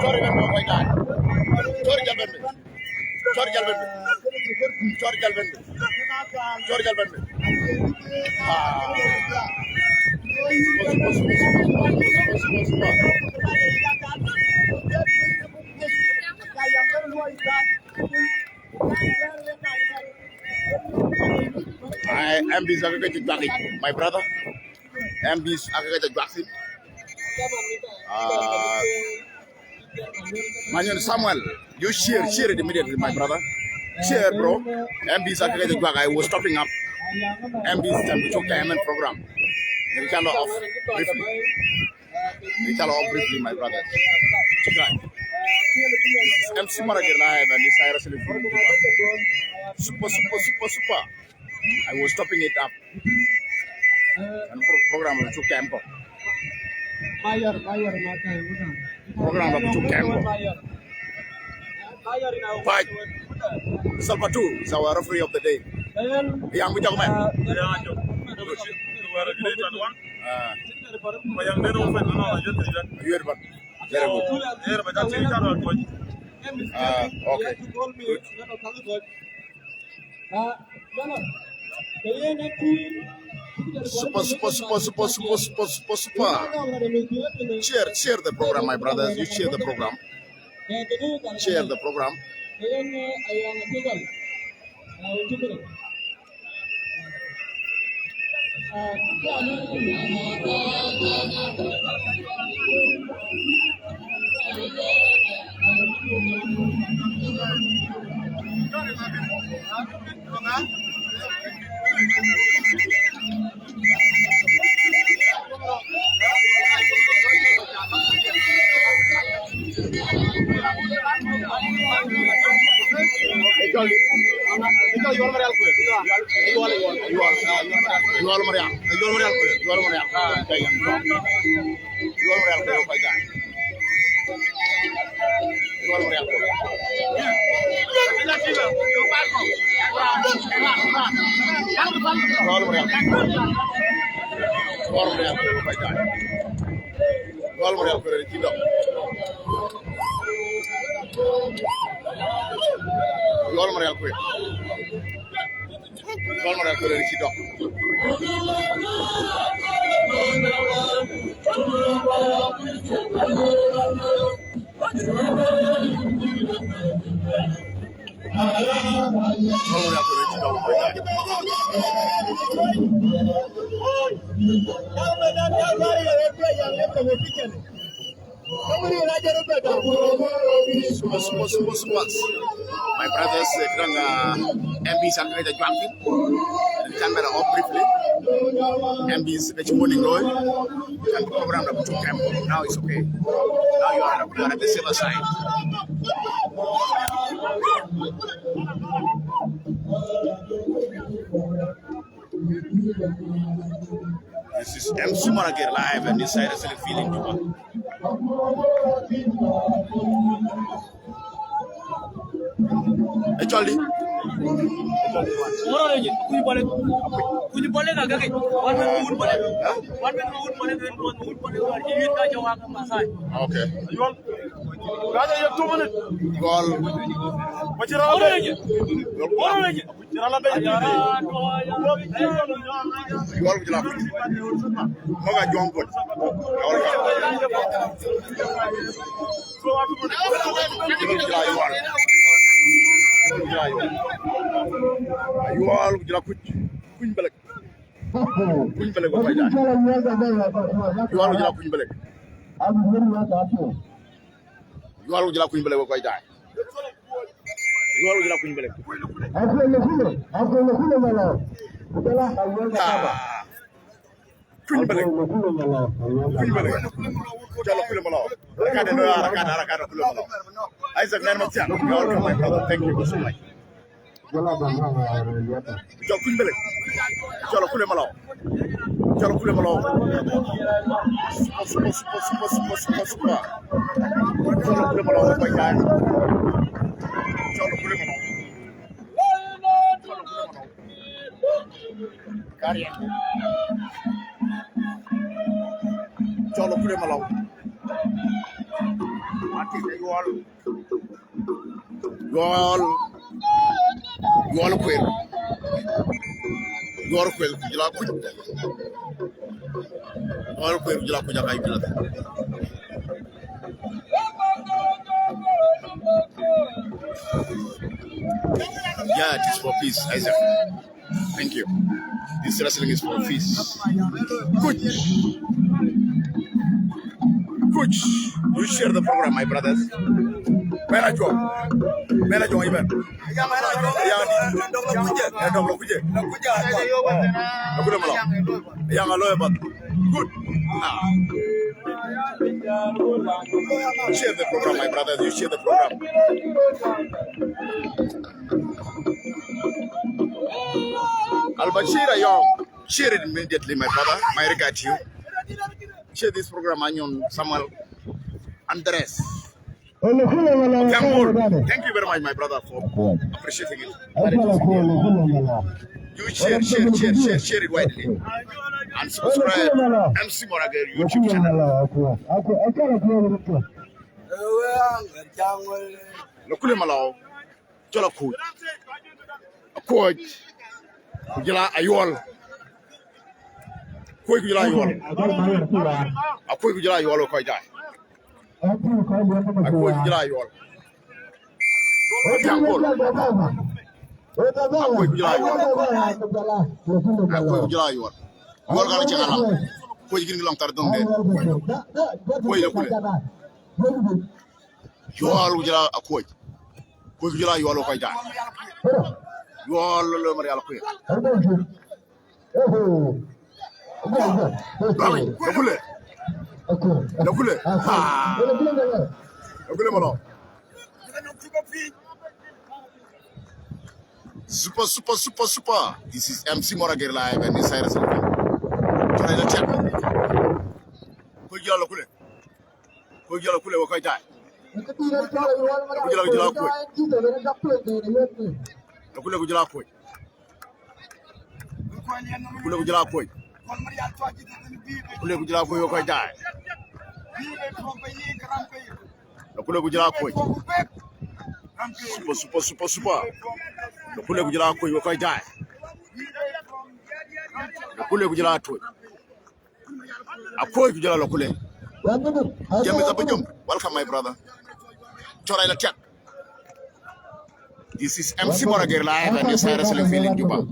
Sorry, man, my guy. Sorry, Galvin. Sorry, Galvin. Sorry, Galvin. Sorry, Galvin. I am busy agriculture jockey, my brother. I'm busy agriculture jockey. Man, Samuel, you share it immediately, my brother. Share, bro. MB's agriculture jockey. I was stopping up. MB's time to choke time and program. We can off briefly. We can off briefly, my brother. MC Marager live and this Cyrus super. I was stopping it up. And program to camp. Program to camp. Fight. Salvatu is our referee of the day. Yang we talk about. Okay. Super. Share the program, my brothers. You share the program. Share the program. My brothers, MB's agreed jumping. The camera off briefly. MB's the morning road. And program the two camp. Now it's okay. Now you are at the silver side. This is MC Marager live and this side is really feeling Juba. Actually, okay. You 2 minutes. You all jula kuñ belek ko fay jaay you all jula kuñ belek you all jula kuñ belek ko fay jaay you all jula kuñ belek kuñ belek jala kuñ malo rakada kuñ malo Isaac Nan Matian, you all come, my brother. Thank you so much. Jokun Belek. Jolo Kulemalo. Jolo Kulemalo. Super. Jolo Kulemalo, my guy. Jolo Kulemalo. Carry. Jolo Kulemalo. you all quit. You all quit. You all quit. All quit. You all quit. Yeah, it is for peace, Isaac. Thank you. This wrestling is for peace. Good. Good. You share the program, my brothers. Manager, even. Good. Share the program, my brothers. You share the program. Al-Bashir Ayom, share it immediately, my brother. My regard to you. Share this program, Anyon Samuel Andres. Thank you very much, my brother, for appreciating it. You share it widely. And subscribe MC Morager YouTube channel. Lokule Malao, Jola Coach. Coach. Kujila ayol. Koi kujila ayol. Akoi kujila ayol koi jai. Akoi kujila ayol. Jangol. Akoi kujila ayol. Akoi kujila ayol. Ayol kana chakala. Koi kini long tar donde. Koi la kule. Ayol kujila akoi. Koi kujila ayol koi jai. You all lo Marial Queen. Super. This is MC Morager live and this is try the check. Kule kujala koi. Kule kujala koi. Kule kujala koi koi jai. Kule kujala koi. Super. Kule kujala koi koi jai. Kule kujala koi. Akoi kujala kule. Jam is up jump. Welcome, my brother. Chora ila check. This is MC Morager live and this is wrestling feeling Juba.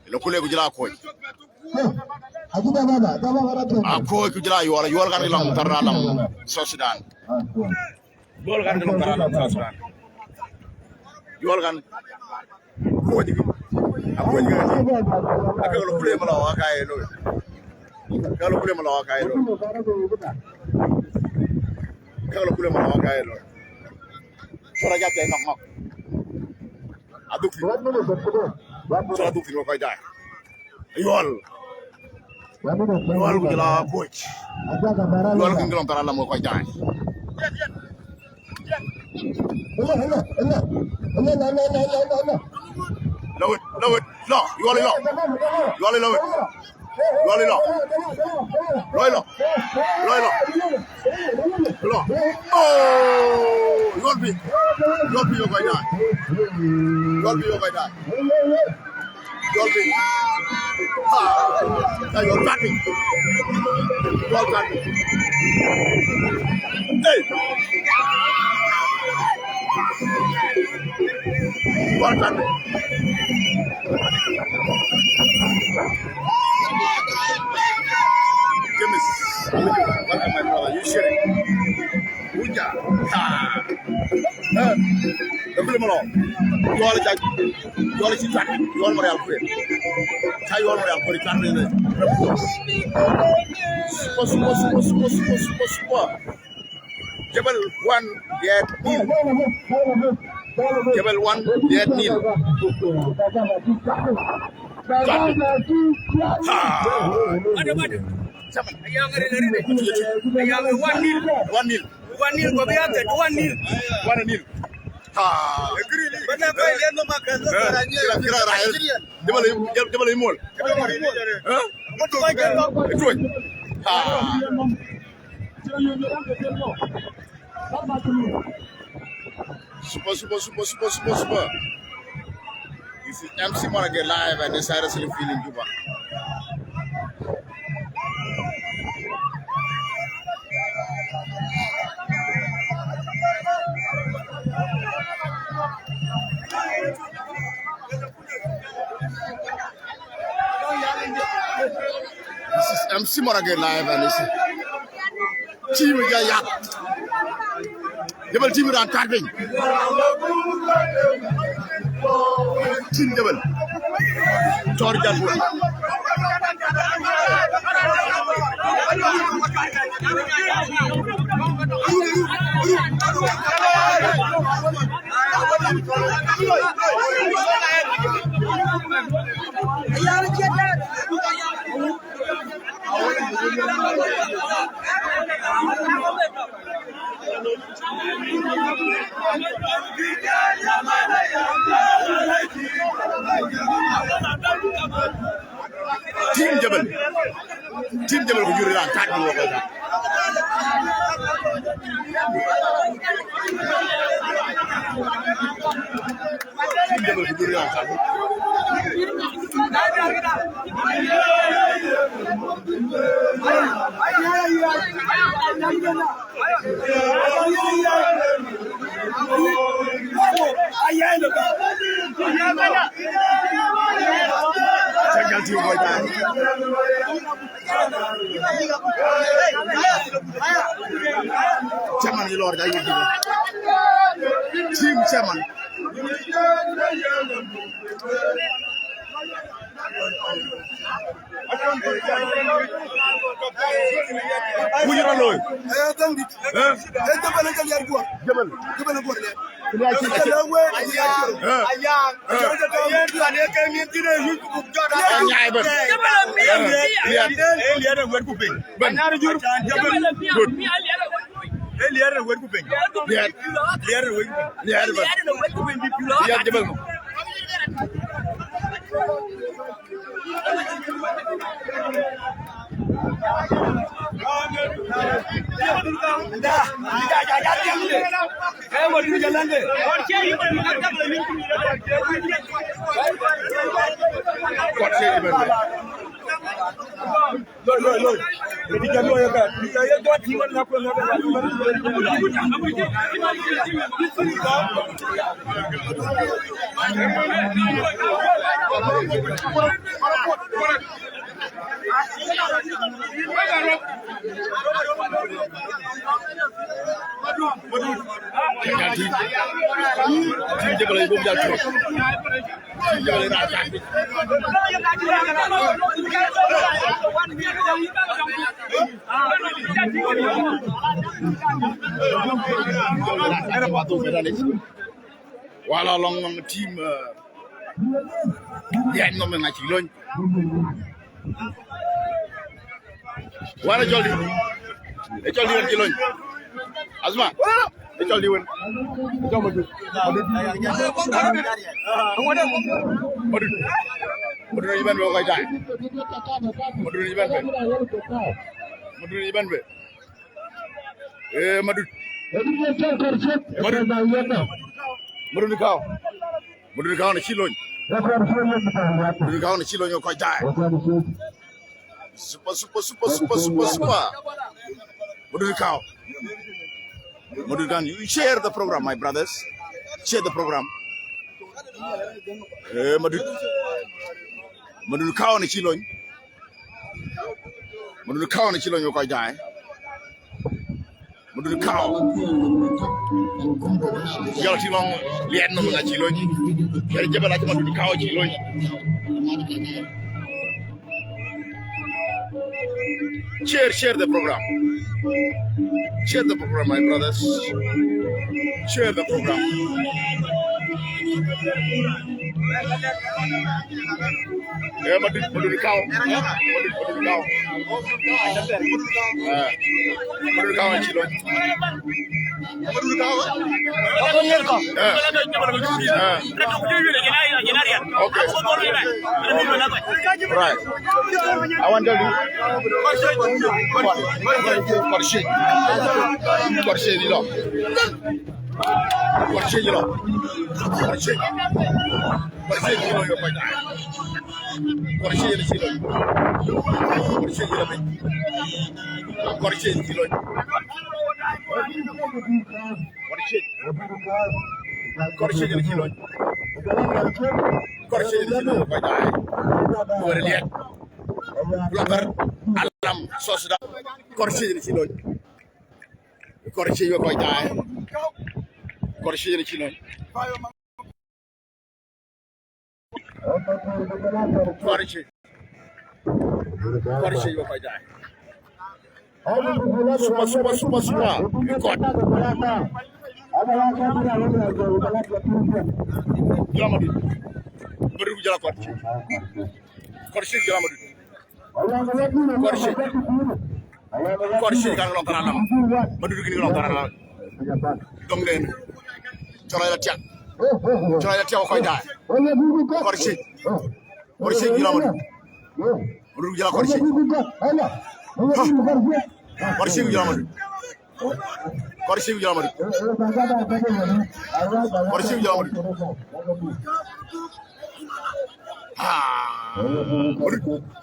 Lokule kujala koi. Akoi kujala you all kan long taralam South Sudan. You all kan long taralam South Sudan. You all kan koi. Akoi kujala. Akoi lokule malawa kai lo. Kalau lokule malawa kai lo. Kalau lokule malawa kai lo. Sora jate nok. Aduk lo koi jai. Yol kujala coach. Yol kan gelong taralam koi jai. Lawit. No, yol lo. Oh, you'll be your guy. You'll be. You're batting. Hey. Well done. James, welcome my brother. You sharing? Uja. Double malo. You all check. You all see track. You all Marial Queen. Try you all Marial Queen. Can't really. Super. Jebel 1 yet nil. Jebel 1 yet nil. Ayang 1-0. 1-0. Super. This is MC Monaghe live at the Cyrus Hill Field in Juba. This is MC Monaghe live and this is team Yayat. Double team around Carving. Team double. Georgia. Team Jebel ko juri lan tak mo ko Team Jebel ko juri lan tak Jagal team boy ta chairman yi lor da yi team chairman Wujura loy tangi jabal jabal ko jabal ko le Wala long team ya no me ngachi loñ wala joldi e joldi won ci loñ Asma e joldi won Modu iban be ko tay Modu iban be Modu kaw na ci loñ Modu kaw na ci loñ ko tay super Modu Khan, you share the program, my brothers. Share the program. Modu Khan na ci loñ yo koy jaay Modu Khan yalla ci long lien no nga ci loñ yalla jebal ak Modu Khan ci loñ share the program. Share the program, my brothers. Share the program. Ya madu kau. Madu kau. Madu kau cilo. Madu kau. Apa ni kau? Okay. Right. I want to do. Korshe di lo. Korshe di lo. Korshe di lo yo pai. Korshe di lo. Korshe di lo. Korshe di lo. Korshe di lo. Korshe di lo pai. Boleh lihat. Blogger alam sosda. Korshe di lo. Korshe yo pai. Korshe di lo. Korshe yo pai. Super. Record. Jalamadu. Baru jalan Korshe. Korshe jalamadu. Korshe kan lontar alam. Baru gini lontar alam. Dong den. Corai latihan kau dah. Korshe jalamadu. Baru jalan Korshe. Korshe jalamadu.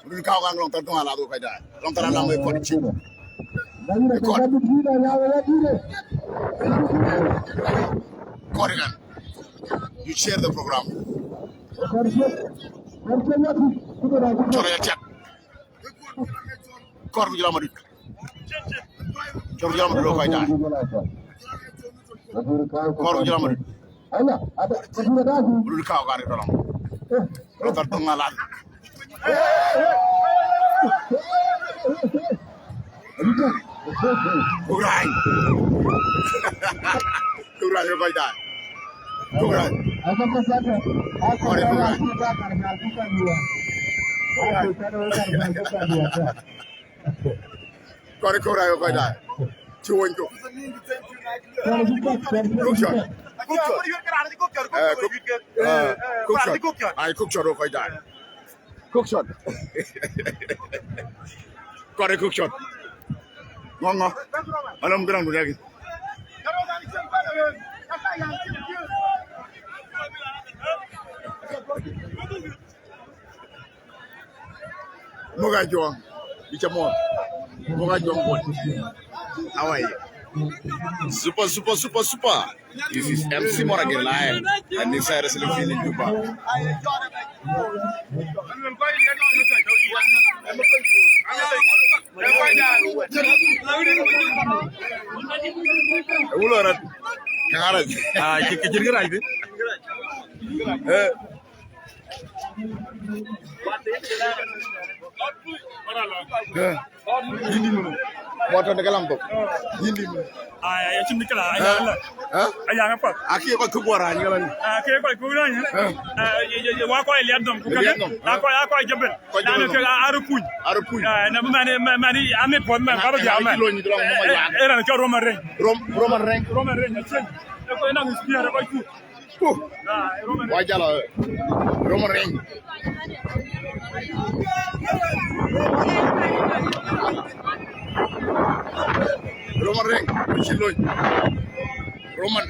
Baru kau kan lontar tengah lalu kau dah. Lontar alam Korshe. Korean, you share the program. Corai chat. Kor bu jalamadu. Corai jalamadu lo kau dah. Kor bu jalamadu. Baru kau kan dalam. Lontar tengah lalu. Kurang yo kau dah. Kurang. Kurang yo kau dah. Cuan tu. Cookshot. Ay cookshot yo kau dah. Cookshot. Kore cookshot. Ngongo. Alam gerang tu lagi. Moga juang, bicara more. Moga juang pun. How are you? Super. This is MC Morgan live and this is Wrestling in Juba. Uluran. Kangaran. Kecil gerai itu. Motor de galam ko yindi ay ci mikla ay la ay nga fa aki ko kubora ni galan ke ko kubora ni wa ko ile dom ku ka ko jabel na ne ka arupuñ na mani ame po man ka ba jama era na ko roman reng na chen ko na ngispia ko ku wajala roman reng Roman Reigns, Chiloy. Roman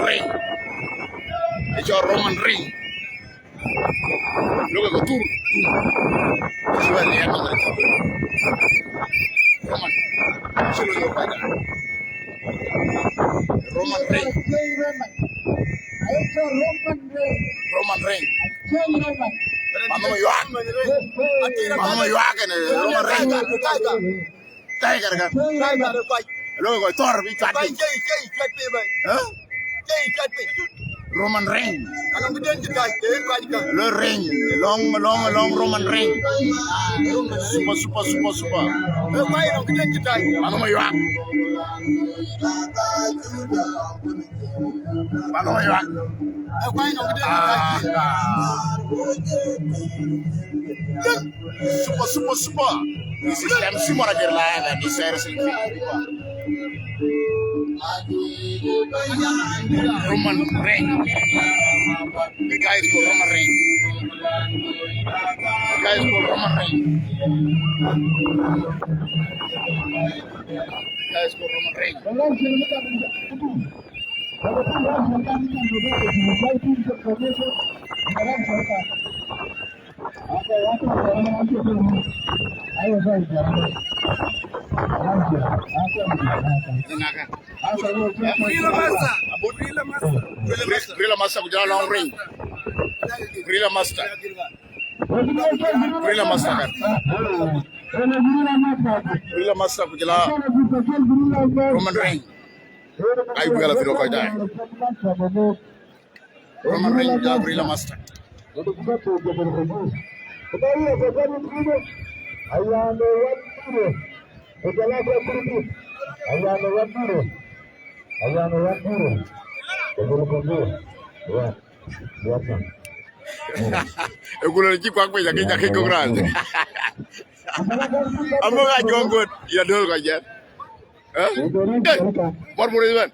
Reigns. It's your Roman Reigns. Look at the tour. Roman. Chiloy yo pada. Roman Reigns. Roman Reigns. Mama yuak kan Roman Reigns. Tiger kan. Lo ko tor bi chat. Roman Reigns. Le Reigns. Long Roman Reigns. Super. Manoma yuak. Super. This is MC Morager live and this is Roman Reigns. The guy is called Roman Reigns. Gorilla Master kujala long ring. Gorilla Master kan. Gorilla Master kujala Roman Reigns. Ay gala video koy dai. Roman Reigns kujala Gorilla Master. Egulo ji kwa jake ko grand. Amo ga jongo ya dol ko jet. Morbo ben.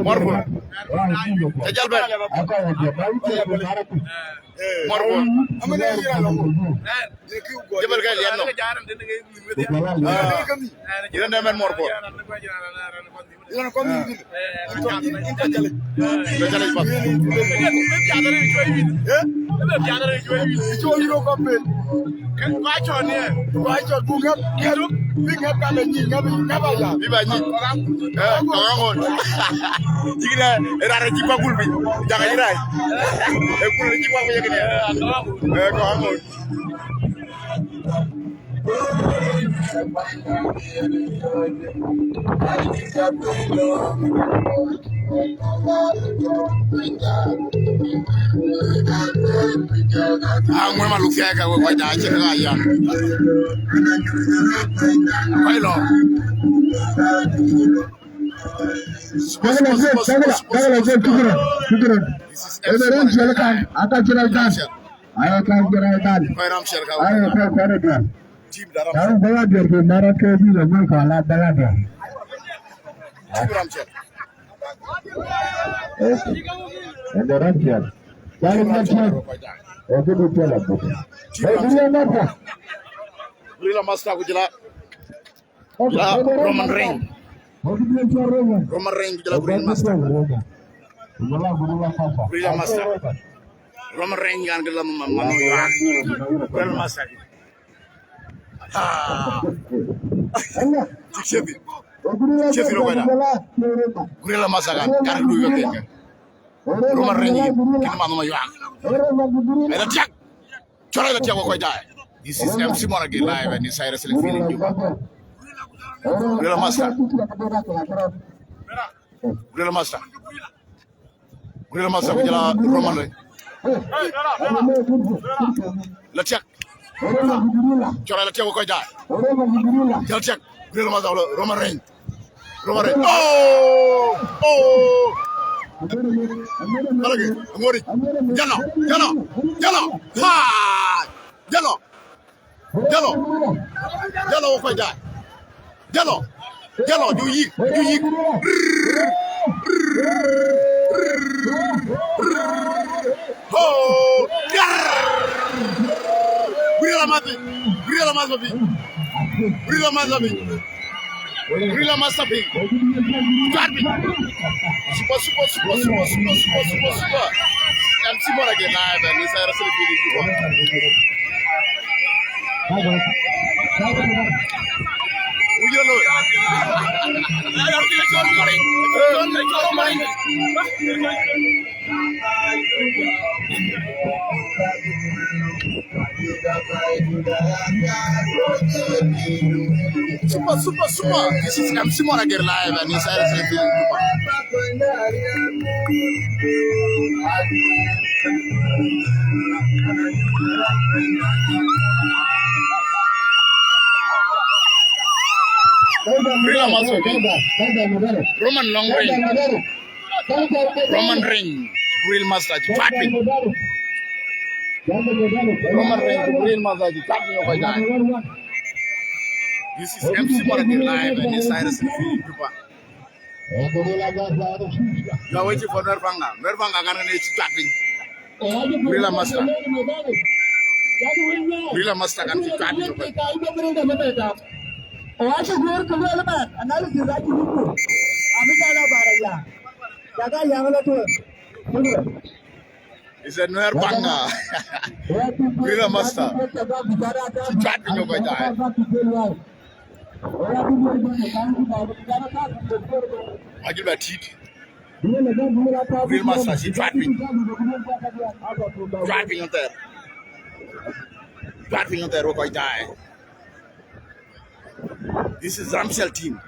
Morbo. Ejal ben. Morbo. Amana yira lo. Jebal ga lian no. Ira ndamen morbo. Ira ko mi. Jale ba. Ang mga malukya ka ko da ci nga yan. Bailo. Gorilla Master ko jela Roman Reigns. Roman Reigns jela Gorilla Master. Gorilla Master. Roman Reigns kan gela manu ya. Gorilla Master. Chefi lo kada. Gorilla Master kan du yo ken. Roman Reigns kin manu ya. Ela tiak. Chora la tiak ko dai. This is MC Morager live and this is wrestling feeling you. Gorilla Master. Gorilla Master. Gorilla Master ko jela Roman Reigns. La tiak. Chora la tiak ko dai. Jal tiak. Gorilla Master Roman Reigns. Roman Reigns. Oh. Malagi, ngori. Jalo. Ha! Jalo ko dai. Jalo, you yik. Oh! Gorilla Master. Garbi. Super. MC Morager live and this is wrestling feeling you. Super. This is MC Morager live and inside the film. Roman long range. Roman ring. Real master. Tapping. Roman ring. Real master. Tapping over that. This is MC Morager live and inside the film. You are waiting for Nervanga. Nervanga is tapping. Real master. Real master can be tapping over. It's a Nervanga. Real master. Tapping over that. I give a teeth. Real master, she driving on there. Driving on there, Rokai die. This is Ramsel team.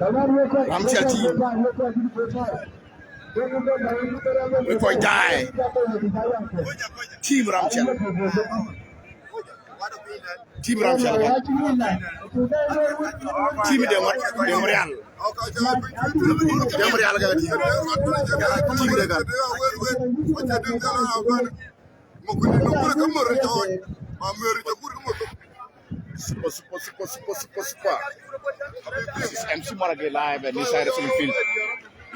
Ramsel team. Rokai die. Team Ramsel. Team Ramsel. Team Demorial. Demorial ga team. Team Degal. Super. This is MC Morager live and inside the field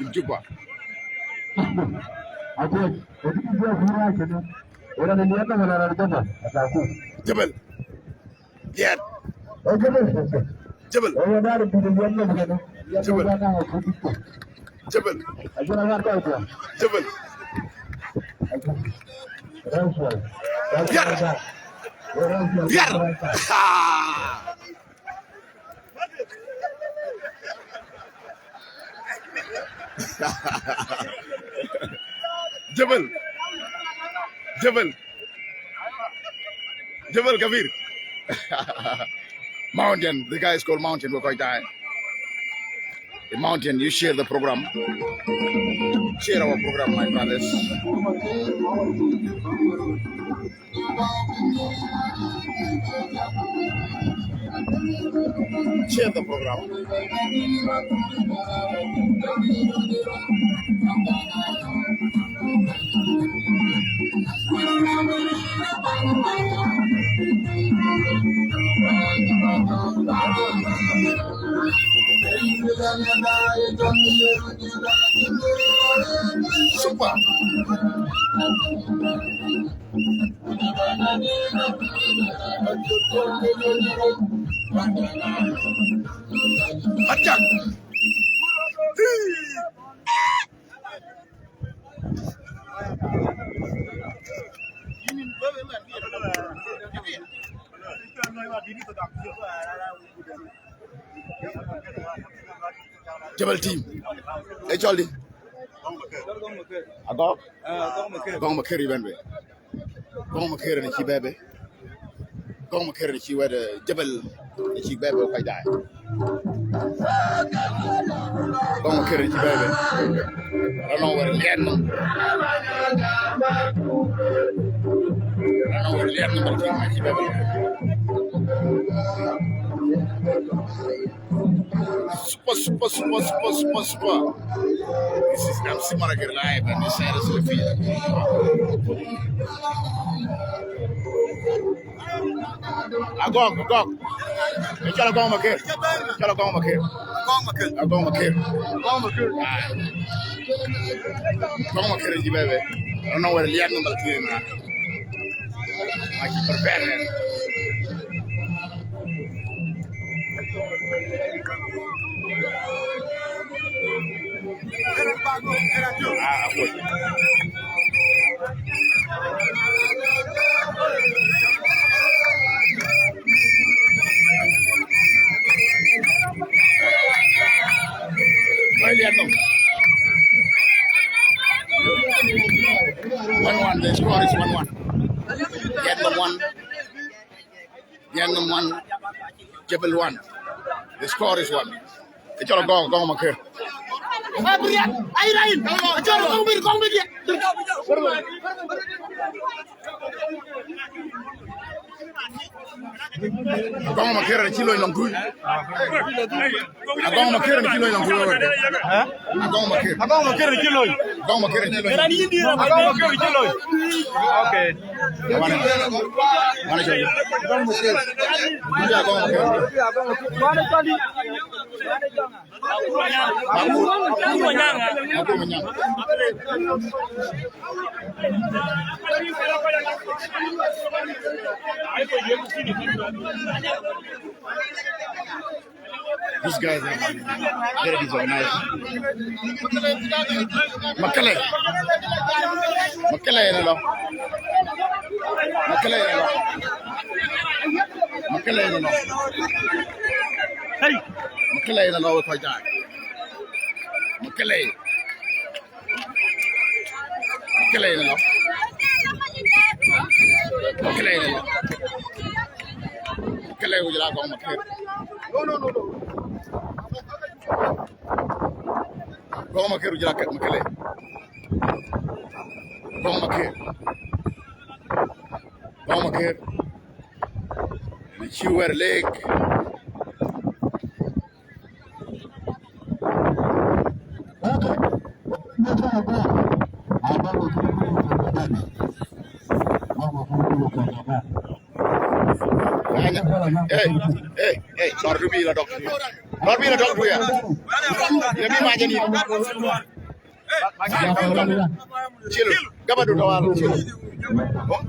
in Juba. Jebel. Yeah. Jebel. Jebel Kabir. Mountain, the guy is called Mountain. We're quite tired. The Mountain, you share the program. Share our program, my brothers. Share the program. Super. Attack. Jebel team. Hey Charlie. Agog. Gong Makeri benbe. Gong Makeri ni chibebe. Gong Makeri ni chiwede Jebel ni chibebe quite die. Gong Makeri ni chibebe. I don't know where to get them. Super. This is MC Morager live and this is the field. Agong. Chala Gong Makeri. Gong Makeri, baby. I don't know where the light number is. I keep preparing. The score is 1-1. Get the 1-1. Jebel 1. The score is 1. It's all gong Makir. Gong Makir and Kilo in Longu. Gong Makir and Kilo in Longu. Gong Makir and Kilo. Gong Makir and Kilo. Okay. These guys are very disorganized. Makale, hello. Hey, Makale, hello. Quite that. Makale, hello. Makale, would you like on Makale? No. Go Makale, would you like Makale? Go Makale. The Chewer Lake. Hey, not to be a doctor. Not being a doctor here. Let me imagine it. Chill. Come on, chill.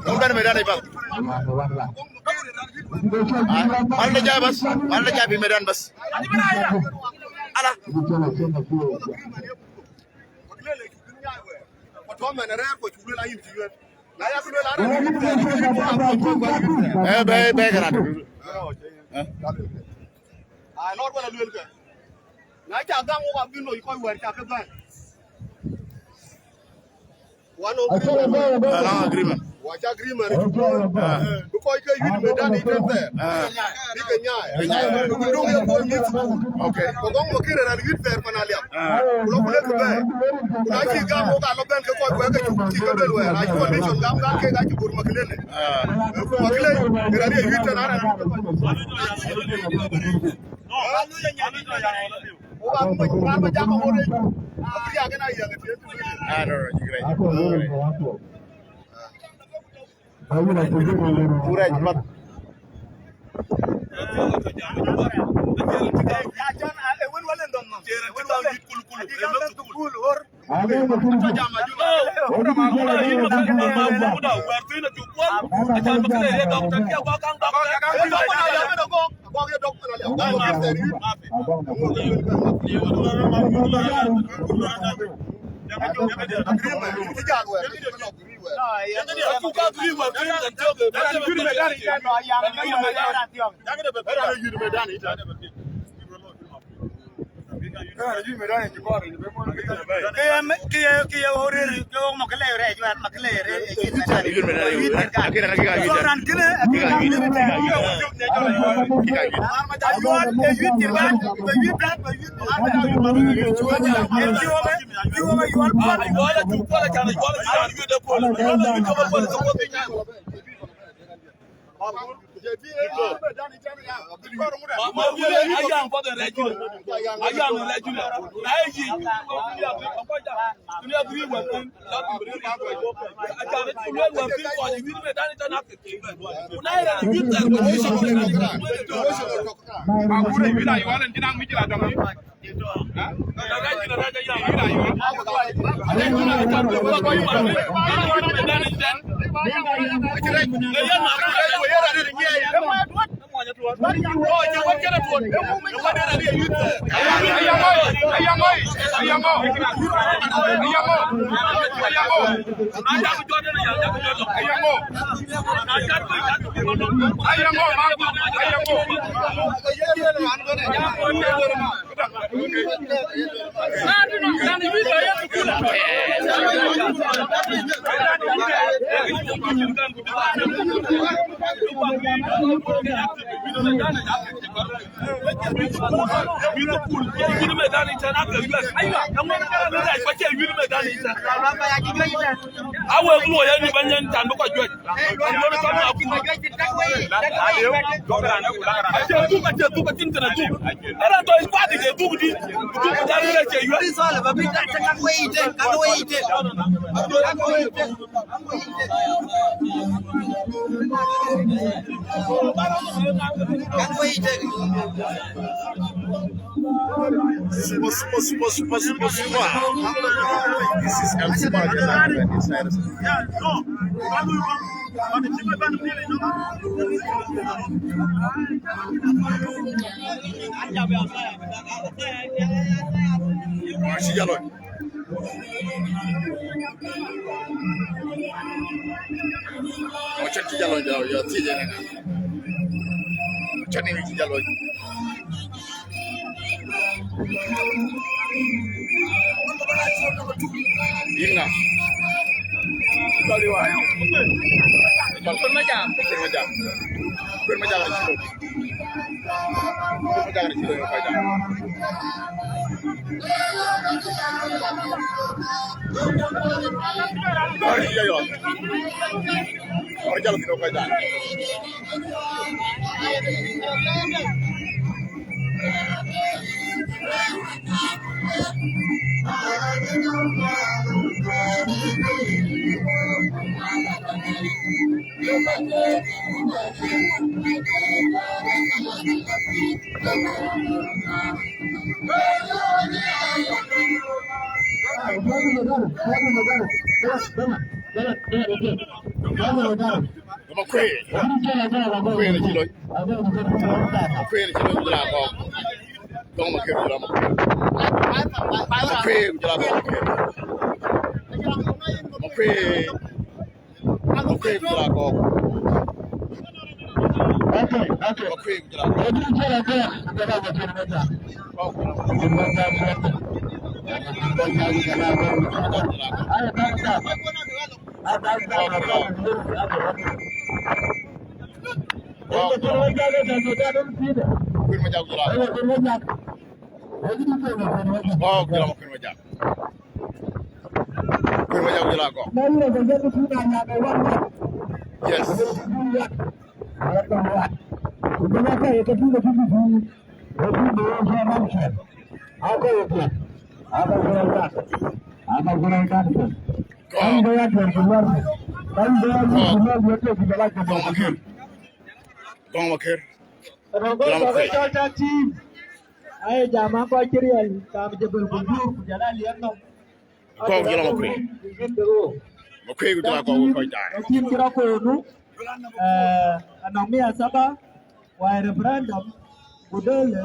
Don't let me run it back. I'll let you Medan bus. Agreement. What agreement? Because you Medan is there. Okay. Pura cepat. Super. This is MC Inga. Yes. Ay jama ko kiriyan ka jabal bundur jala liyan no Ko jala makwe. Makwe jala ko dai. Kim kira ko nu anomia saba wa referendum budole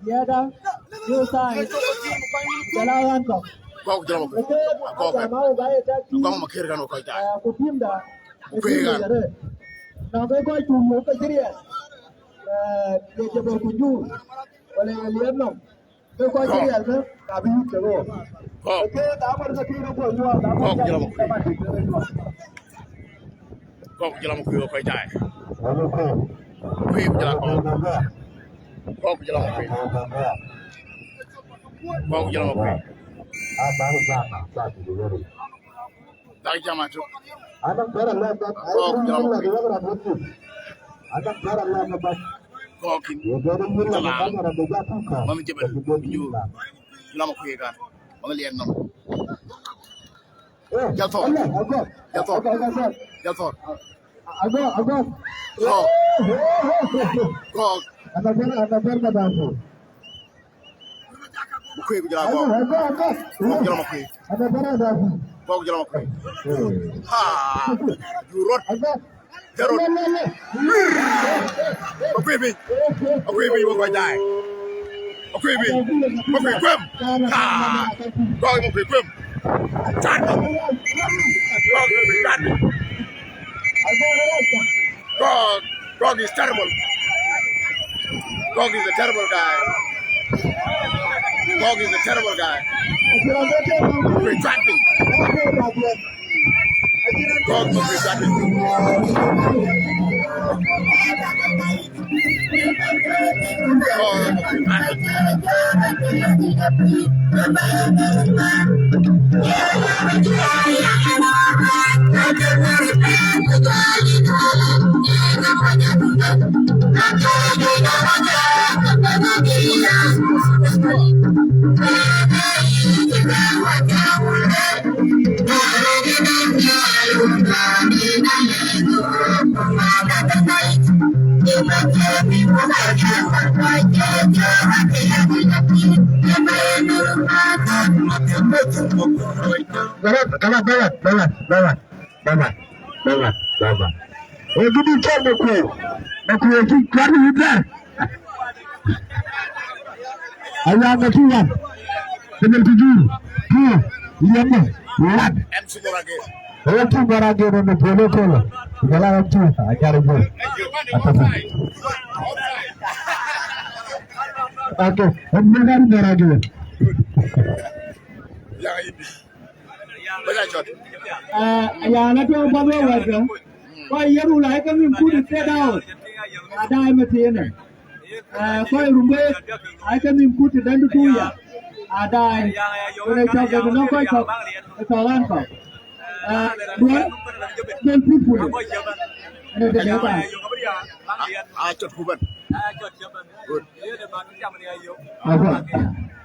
yada yo sai jala yan ko Ko jala makwe. jama ga ya ta ki Ko makwe kan ko dai. ko timda Makwe kan. na ko tumo ko kiriyan ke jabal bundur wala liyan no ko kiriyan ka bi ko Ko jala makwe ko dai. Makwe jala ko. Ko jala makwe. Ko jala makwe. Dari jama tu. Ko kin. Mami jebel ñu jala makwe kan. Mami liyan no. Jaltor. Makwe jala ko. Ko jala makwe. Ko jala makwe. Ha. You rot. Zero. Makwe bi ko dai. Makwe kwem. Ha. Ko makwe kwem. Chan. Gog is terrible. Gog is a terrible guy. Gog is a terrible guy. Retracting. Gog was retracting.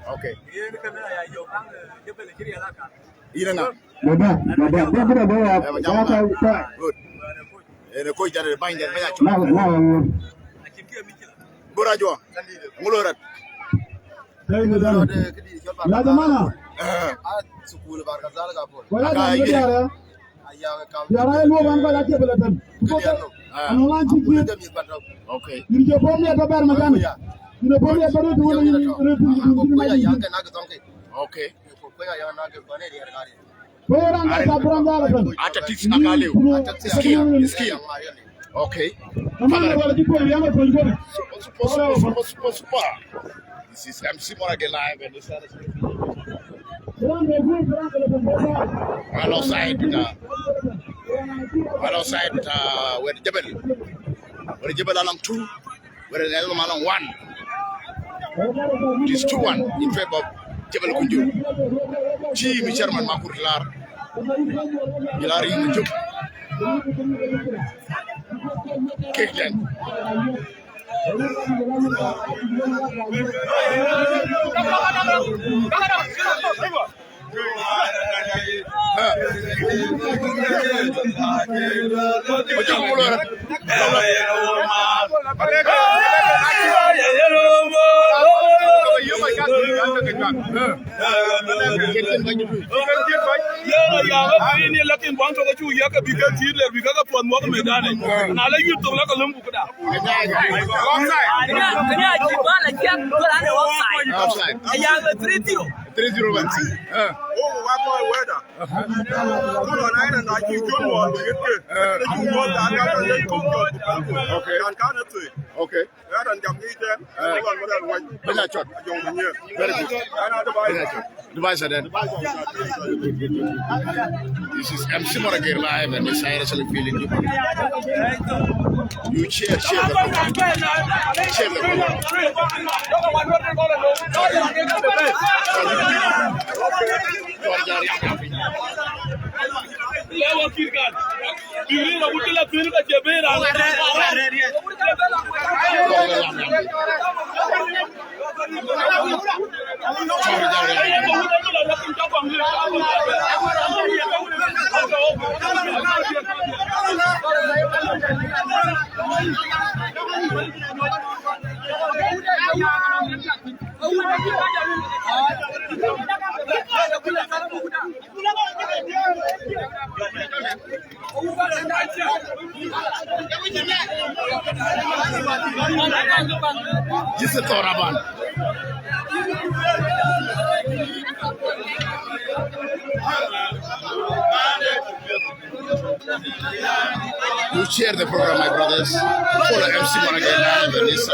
Okay. Okay. This is MC Morage live and this alongside with where the Jebel Alam 2, where the Elm Alam 1. It is 2-1 in favor of Jebel Kunju. G. Chairman Makur Lar. Hilary Mujuk. Kickland. Okay. This is MC Morage live and this is feeling you. You share the program. Share the Just a Toraban. You share the program, my brothers. Follow MC Morage and this is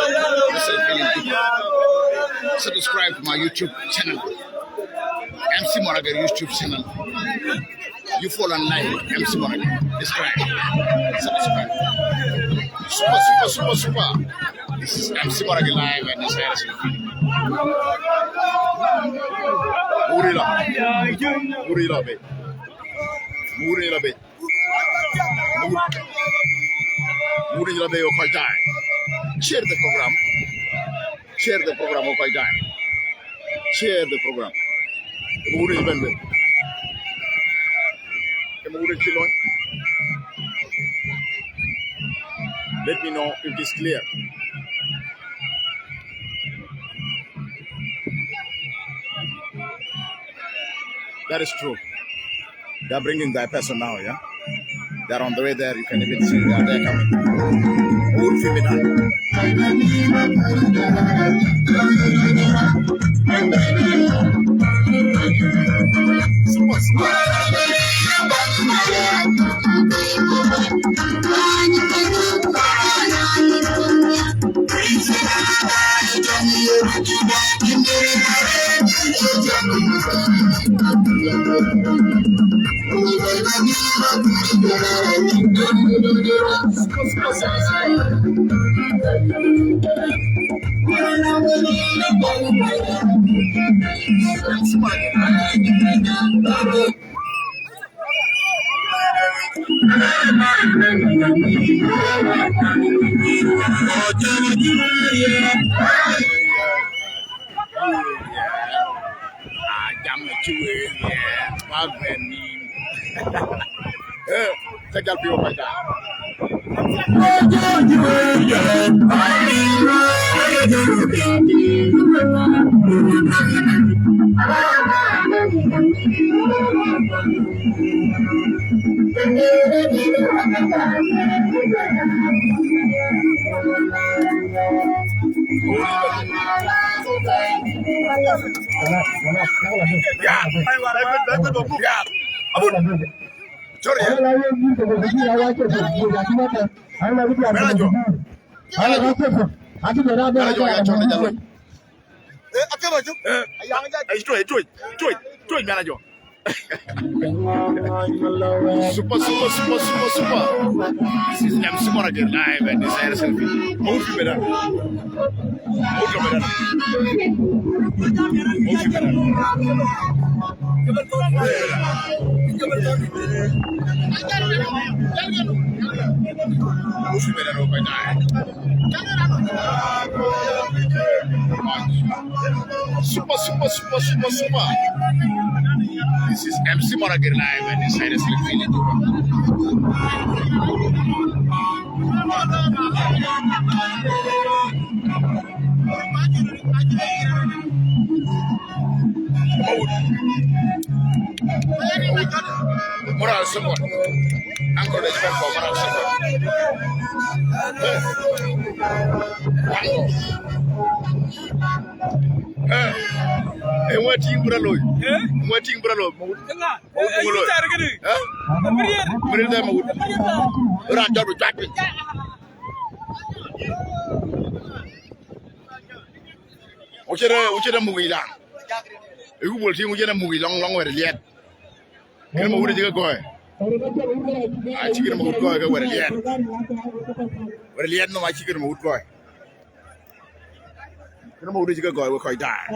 feeling good. subscribe to my YouTube channel, MC Moraga YouTube channel. You follow and like MC Moraga. Subscribe. Super. This is MC Moraga live and this is Murila, babe. Murila, babe, okay, die. Share the program. Okay, die. Share the program. Murila, babe. Let me know if it's clear. That is true. They are bringing that person now, yeah? They are on the way there. You can even see they are there coming. Take that view right now. Sorry. Super. This is MC Moraga live and this is selfie. Super. This is MC Moraga live and this is selfie. Moral support. Encouragement for moral support. What team bralo? What team bralo? Uchera movie lang. You will see Uchera movie long where yet. Can move to go. I chicken move go where yet. Where yet no, I chicken move go. Can move to go will quite die.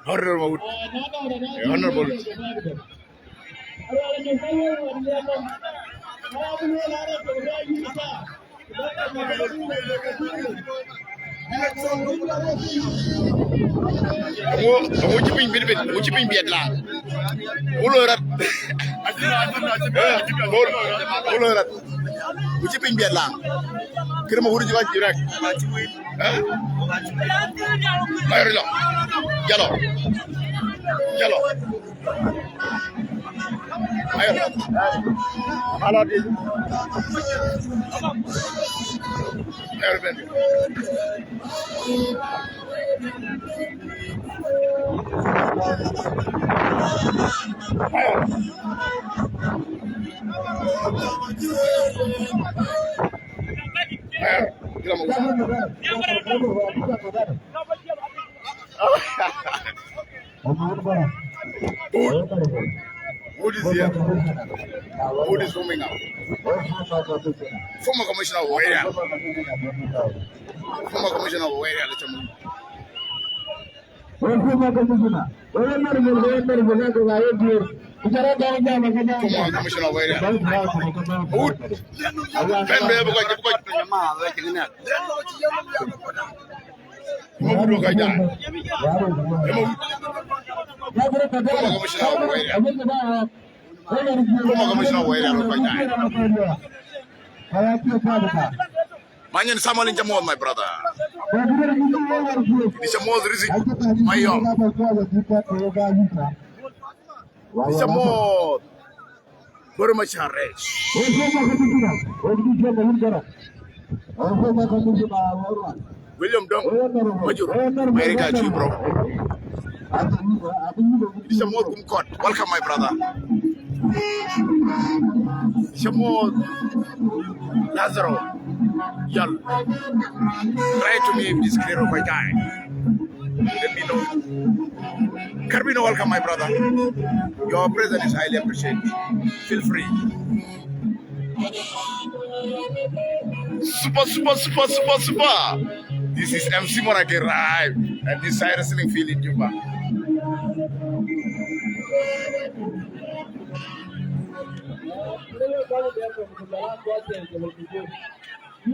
Honorable. What you mean, Vietnam? What you mean, Vietnam? Kira mau urut lagi direct. Ayo lo, jalo. Ayo. Halo di. Ayo Ben. Wood is here. Wood is warming up. Former Commissioner of Warrior. Former Commissioner of Warrior. Former Commissioner of Warrior. Wood. Former Commissioner of Warrior. Manyan Samuel in Jamon, my brother. It's a more risk, my young. It's a more very much a race. William Dong, America, bro. It's a more good court. Welcome, my brother. It's a more Lazaro. Y'all try to make this clear of my guy. Let me know. Carbino, welcome, my brother. Your presence is highly appreciated. Feel free. Super. This is MC Monarch arrived at this side wrestling field in Juba.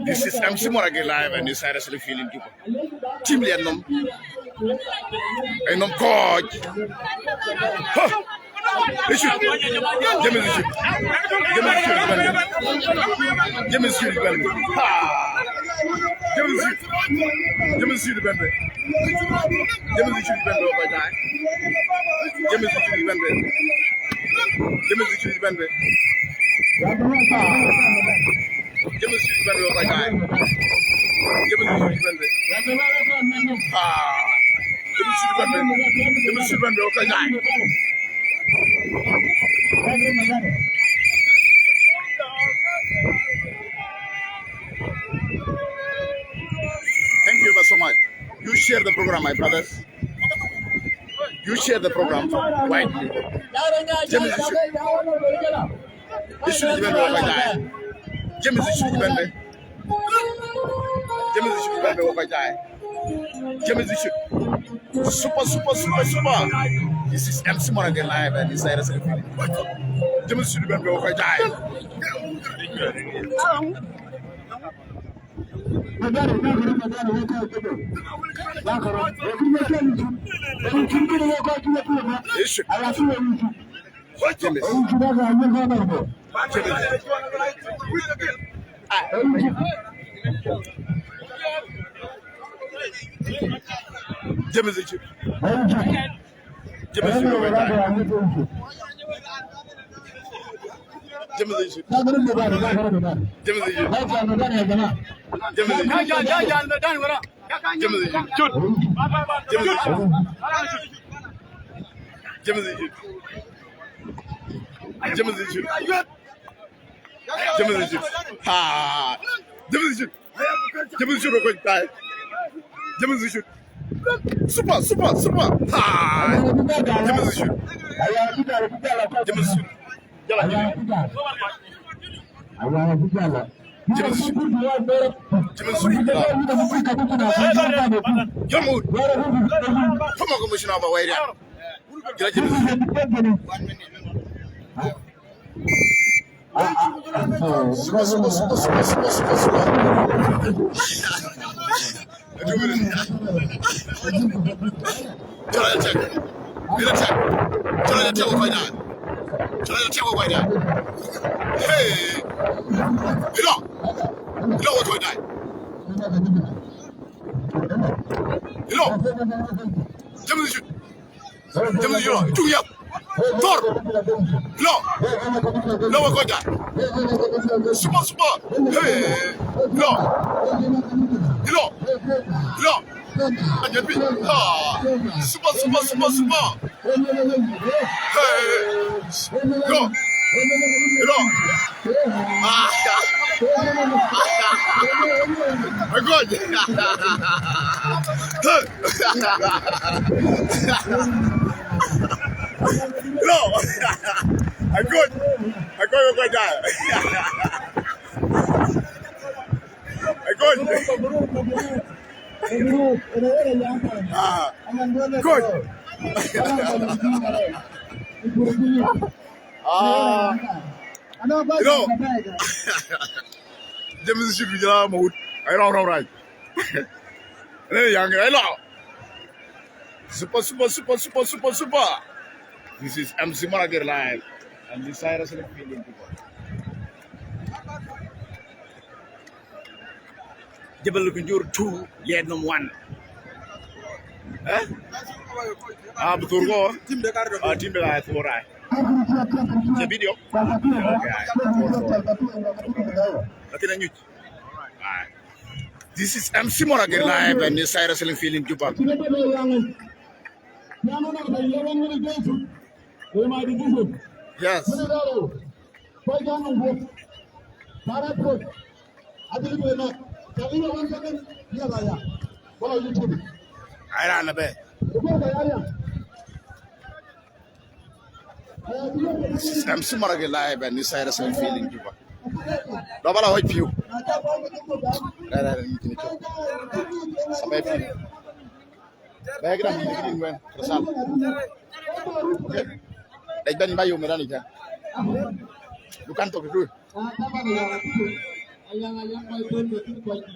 This is MC Monarch live and this side wrestling field in Juba. Team Lianom. And I'm coach. Shoot. Thank you so much. You share the program, my brothers. You share the program widely. Super. This is MC Monarch live and this is James should be over time. Super. Hey, My God. No. I'm good. I'm going to die. I'm good. Good. James should be mood. I don't know right. Young, I know. Super. This is MC Marager live, and this Cyrus is feeling people. Jebel Kunjur 2, Vietnam 1. Betul kok. Tim Dekar itu orang. The video. Okay. This is MC Marager live, and this Cyrus is feeling people. Yes. I ran a bit. I'm Marager live, and this Cyrus is feeling people. Double a white pew. Background in when like Ben Bayo Meranica. You can't talk to it.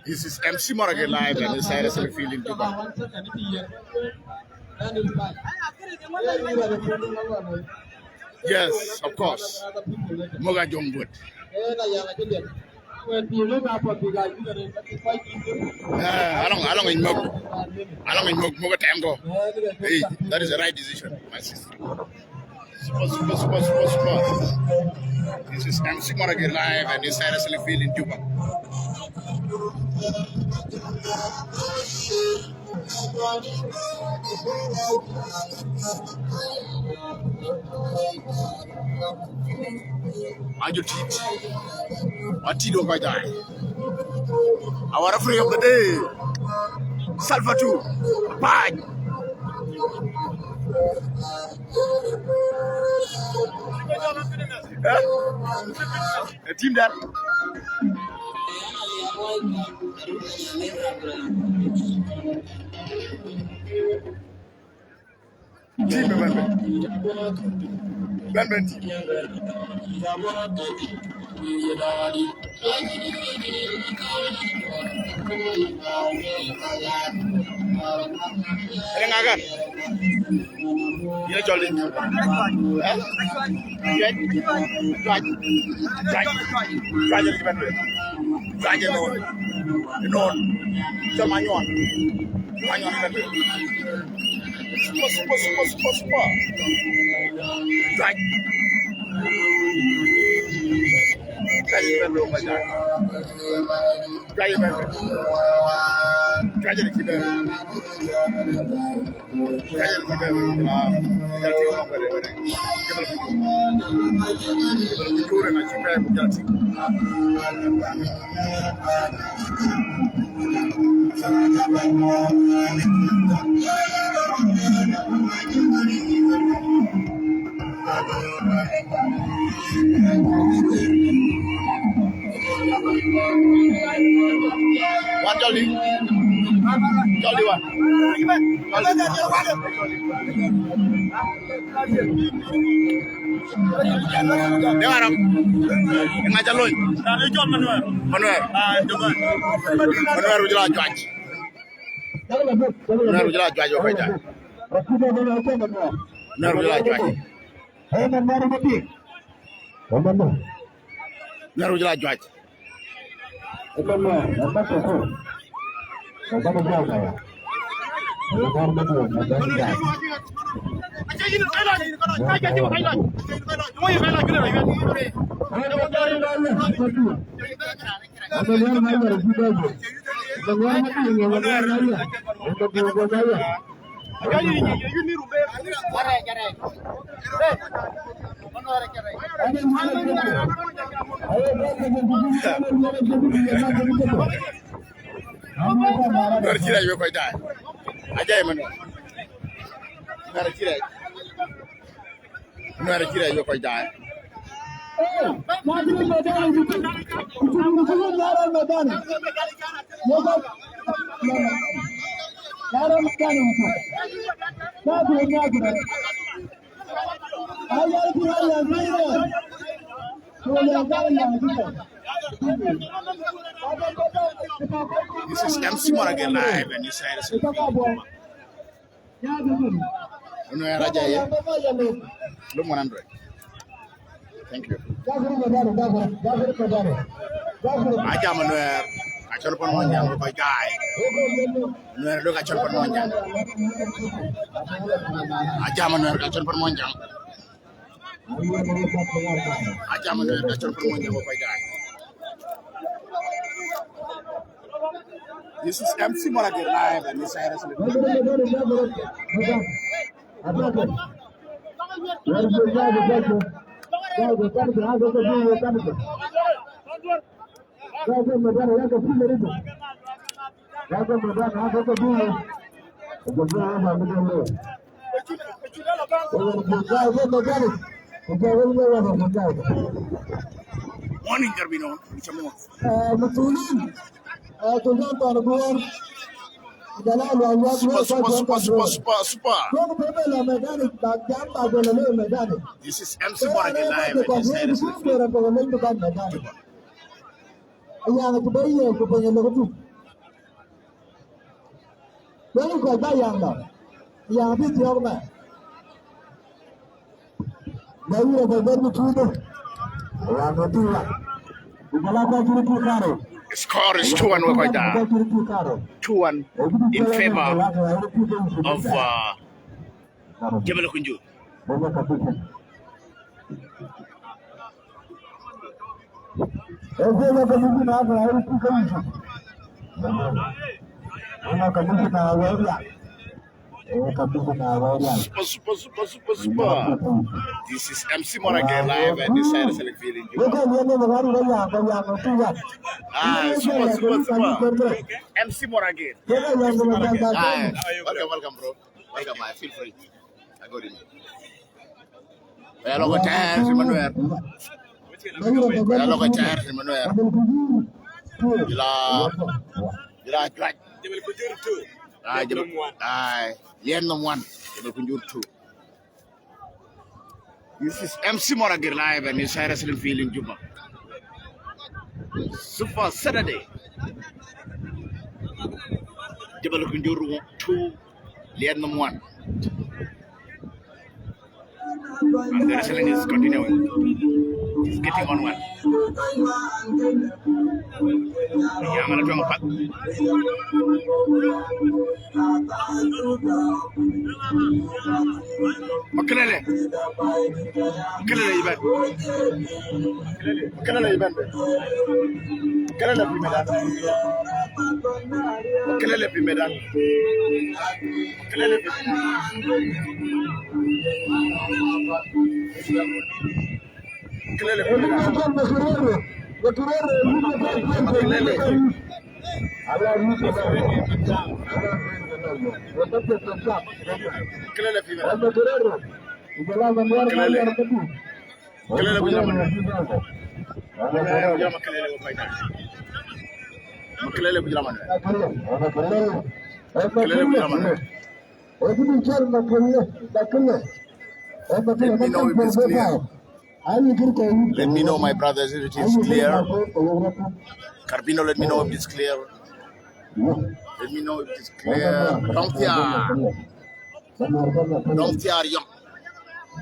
This is MC Marager live, and the Cyrus is feeling too bad. Yes, of course. Moga Jongwood. Along in Moga Tango. Hey, that is the right decision, my sister. Super. This is MC Marager live, and this Cyrus is feeling Juba. Ajo teach. Atido by die. Our referee of the day, Salvatore. Bye. A team that. Team member. Ben team. Engagan. Ini jolly. One jolly one. Dengar am, ngajar loy. Manuel. Manuel ujula juaj. Manuel ujula juaj apa itu? Manuel ujula juaj. Manuel ujula juaj. Garchira yo koy daay ajay man garchira yo koy daay This is MC Morage live and this is no raja ya lu mo nandre. Thank you. Aja manuer acol pon mo nyam ko gaay manuer do acol pon mo nyam aja manuer acol pon mo nyam aja manuer acol pon mo nyam ko gaay. This is MC Morage live and this is morning Garbino. This is MC Morage live. The score is 2-1 2-1 in favor of Jebel Kunju. Super. This is MC Morage live and this is Select Feeling. Super. MC Morage. Welcome, bro. Welcome, feel free. I got it. Hello, Emmanuel. This is MC Morage live and it's Wrestling Feeling Juba. Super Saturday. Jebel Kunjuru 2, Lianum 1. And the wrestling is continuing. It's getting on one. Yamana Drum Pat. Makalele Iban. Makalele Iban. Makalele Pimedan. Makalele Pimedan. Makalele Let me know, my brothers, if it is clear. Carbino, let me know if it's clear. Let me know if it's clear. Don't tear young.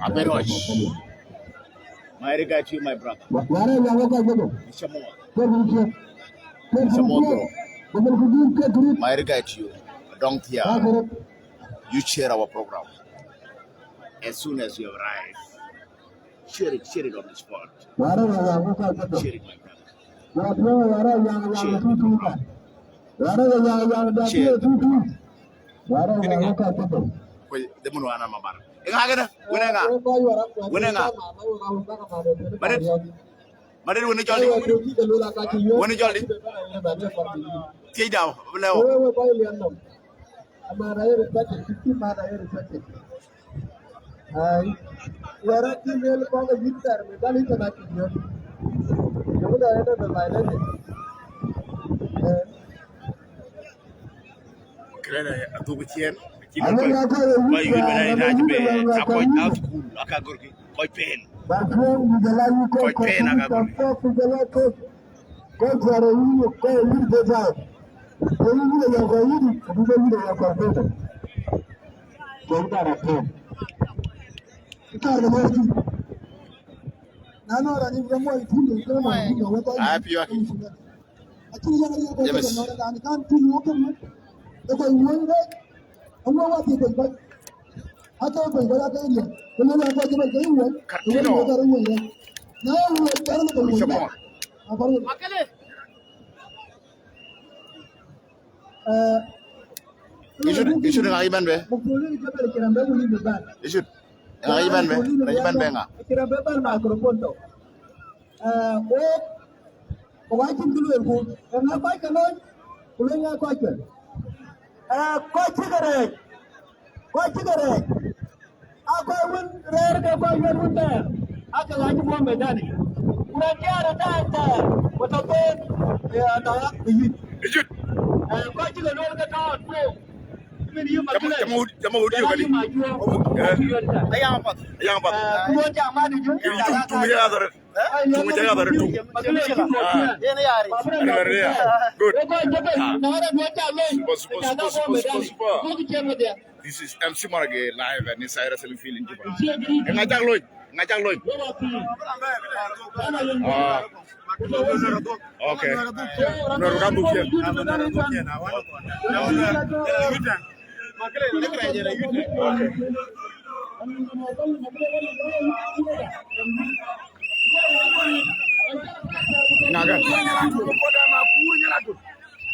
Aberosh. My regard to you, my brother. My regard to you. Don't tear. You share our program. As soon as you arrive, share it on the spot. Share it, my brother. Share it. Share it. Ingagana, winanga. Winanga. Madrid win jolly. Win jolly. Take down. Where female called a winter, medal international. You would have had a violence. You should have been there. You should. This is MC Marage live and inside us feeling okay.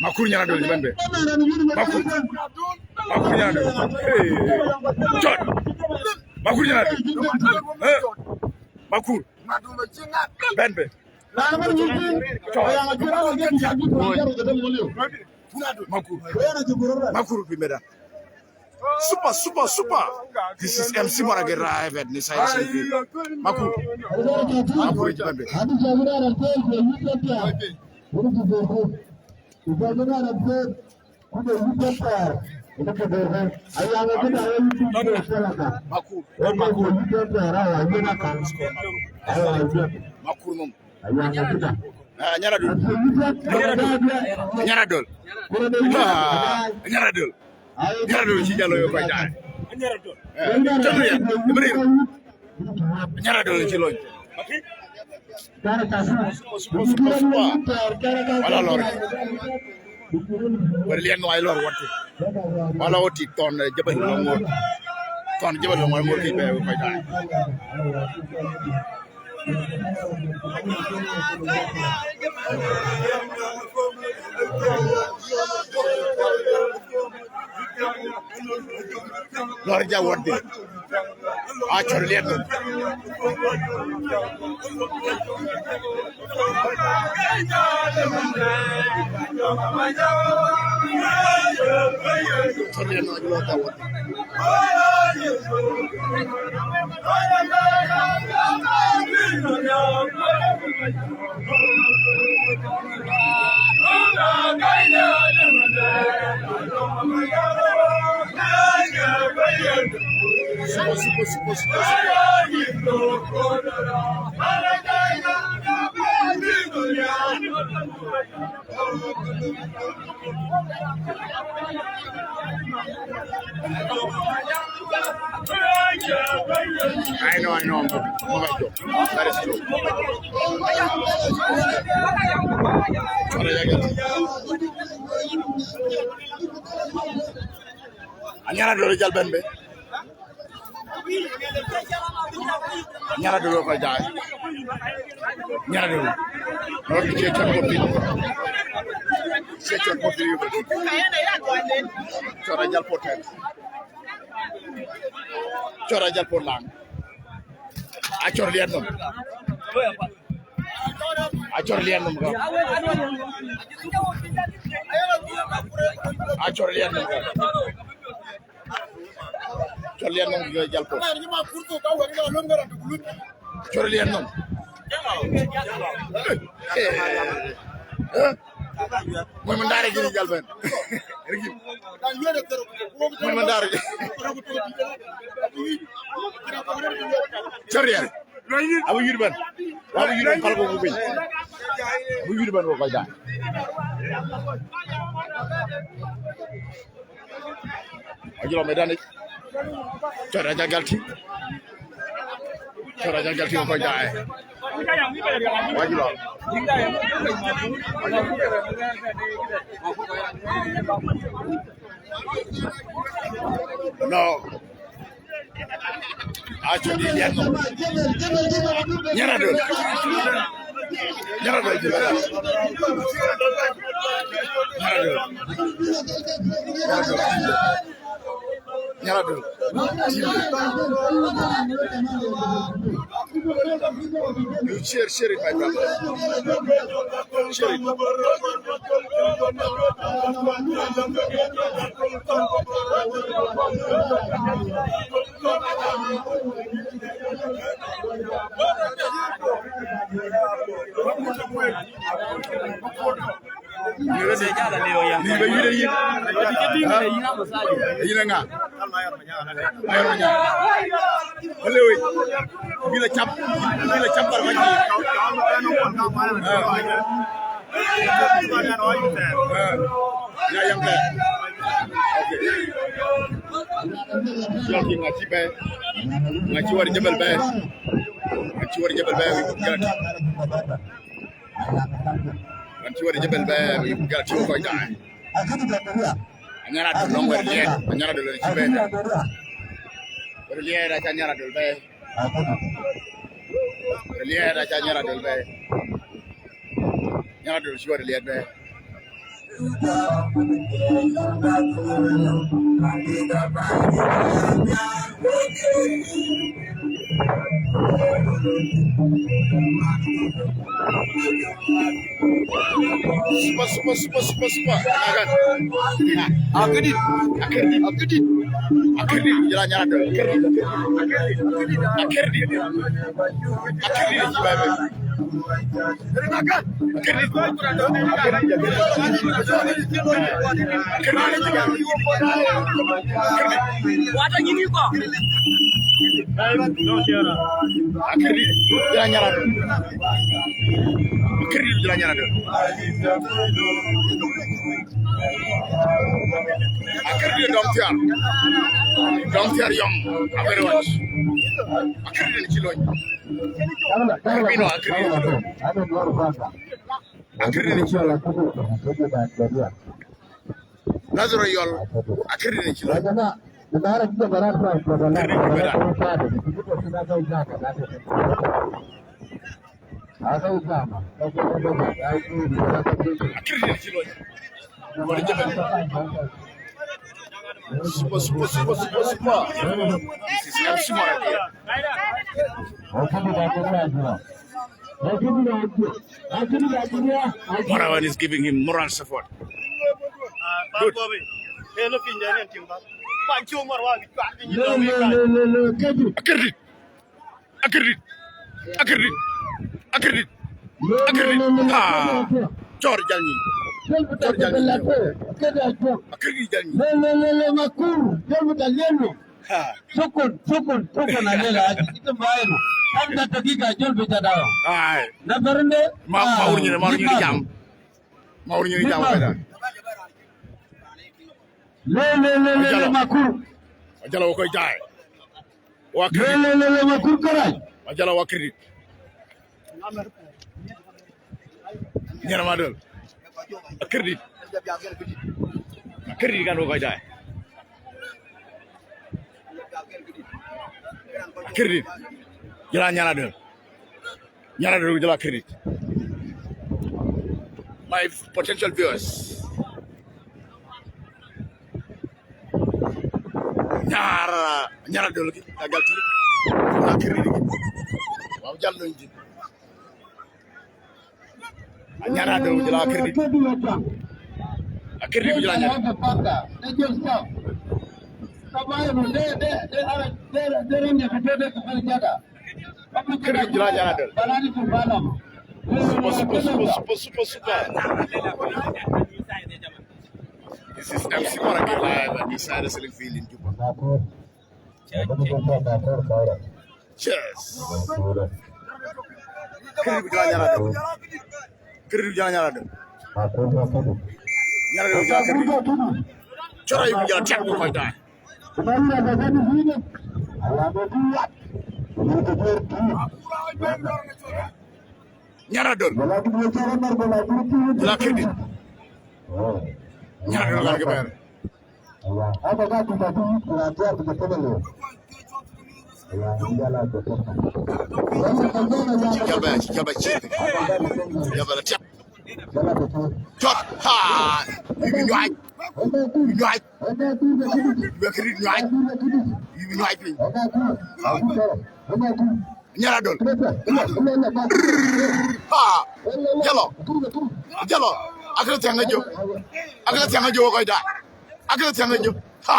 Makur nyala dol ban be. Makur nyala dol. Hey. John. Makur nyala dol. Makur. Ben be. Makur bi meda. Super. This is MC Marage live at Nisai Selfie. Makur. Makur ben be. Nyaradol ci jallo yo koy jaay. Nyaradol ci loñ. Wala lor. Bari len way lor wotti. Wala wotti ton jebal mo ngor. Ton jebal mo ngor ki be koy jaay. Lor ja wotti. A chor len. I know. That is true. Anyara do jal ben be. Nyara do ko jaay. Nyara do. No di ci tan ko bi. C'est un peu plus. Tu auras déjà le portrait. Chora jal por lang. Achor lian nom. Achor lian nom ka. Achor lian nom ka. Chor lian nom jal por. Chor lian nom. Moy mandare gi jal ben. Moy mandare gi. Chor lian. Abu yurban. Abu yurban pal ko bu bin. Bu yurban ko da. Ajilo medani. Chora jagalti. Chora jagalti ko da. Wajilo. No. Acho di lian. Nyara do. Nyara do. Nyara do. You share it, my brother. Share it. Bila cap barbaji. Ya yang ke. Oke. Ngaji be. Ngaji war jebel be. Ngaji war jebel be garati. Ngaji war jebel be garati ko da. Anyara do long war liet. Anyara do le be. Liet ra anyara do be. Lihat aja nyara dulu be, nyara dulu sih lihat be. Super. Akan. Akhirnya jalan nyara dulu. Akhirnya babe. Wadah gini kok. Akhirnya jalan nyara dulu. Akhirnya jalan nyara dulu. Akhirnya dong tiar yang average. Akhirnya ni kilo. Akhirnya ni kilo. Nazar yol. Akhirnya ni kilo. Akhirnya ni kilo. Super. This is MC Maradia. Marawan is giving him moral support. Good. Akhirnya. Chor jalni. Makuru, jamu dalienu. Sokon alela itu baru. Anda dakika jol bicara. Ai. Na berende. Mau ni jam. Pada. Le makuru. Ajala ko jai. Le makuru karai. Ajala wakri. Nyara madul. Akhirnya kan rokai jai. Akhirnya jalan nyala dulu jalan akhirnya. My potential viewers, ñaara dol gi agal ti na kiri gi waaw jallo nji ñaara dol gi la kiri akiri gi la ñaara kiri gi la ñaara dol super. This is MC Moraga live at the Side Wrestling Field in Juba. Cheers. Kiri jalan nyara do. Kiri jalan nyara do. Nyara do jalan kiri. Cara ibu jalan cek bu kau dah. Nyara do. Jalan kiri. Nyara do jalan kiri. Chót ha ibi ñoy bekri ñoy ibi ñoy fi ñara dol ha jalo akra tanga jo koy da akra tanga jo ha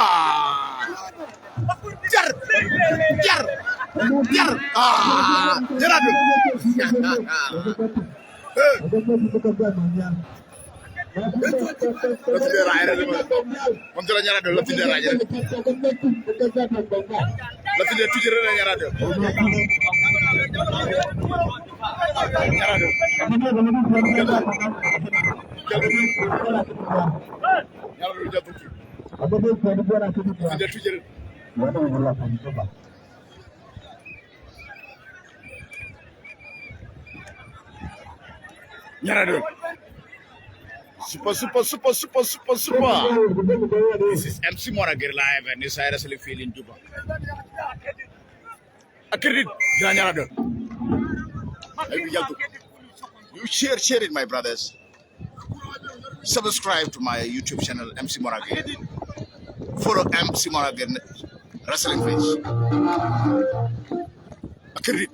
jar ah jara dol Latin raya ni Montela nyara do latin raya. Latin tujur na nyara do. Nyara do. Nyara do jatuh. Latin tujur. Nyara do. Super. This is MC Moraga live and this is Wrestling Field in Juba. Akredit, nyara do. You share it, my brothers. Subscribe to my YouTube channel, MC Moraga. Follow MC Moraga Wrestling Field. Akredit.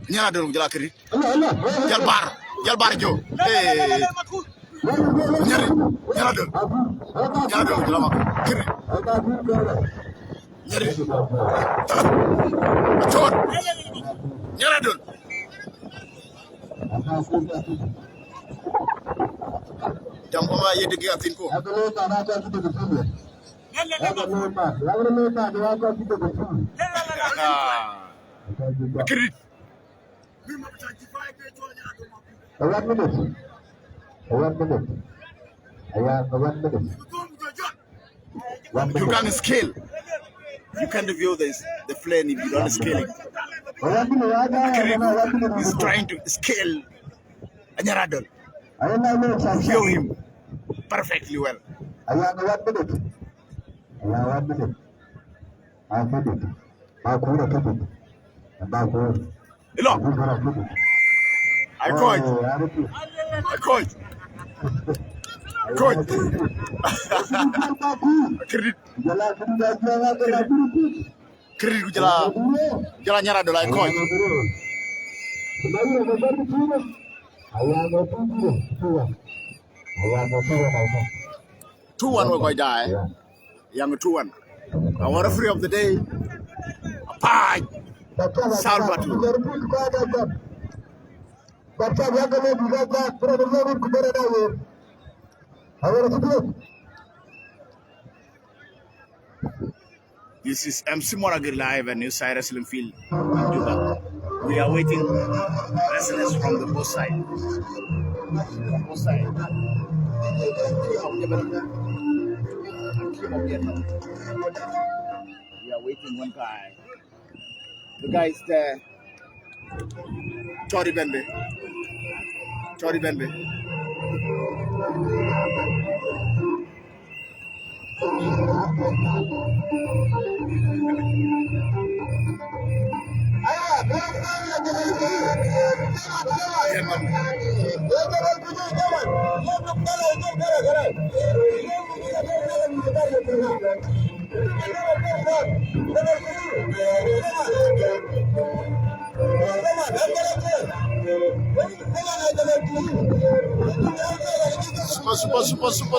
Nyara do jala akredit. Jalbar jo. Nyara do jala mak. Kiri. Nyari. Chot. Nyara do. Jam ko ma yedde gi atin ko. Kiri. 1 minute. You can scale. You can't view the flame if you don't scale it. He's trying to scale Anyaradol. View him perfectly well. Hello. I coach. Kredit jala nyara do lay coach. Two-one we koy die. Young 2-1. Our referee of the day. Pie. Salvatore. This is MC Moraga live and New Side Wrestling Field in Juba. We are waiting wrestlers from the both sides. We are waiting one guy. The guy is there. Chori Bembe.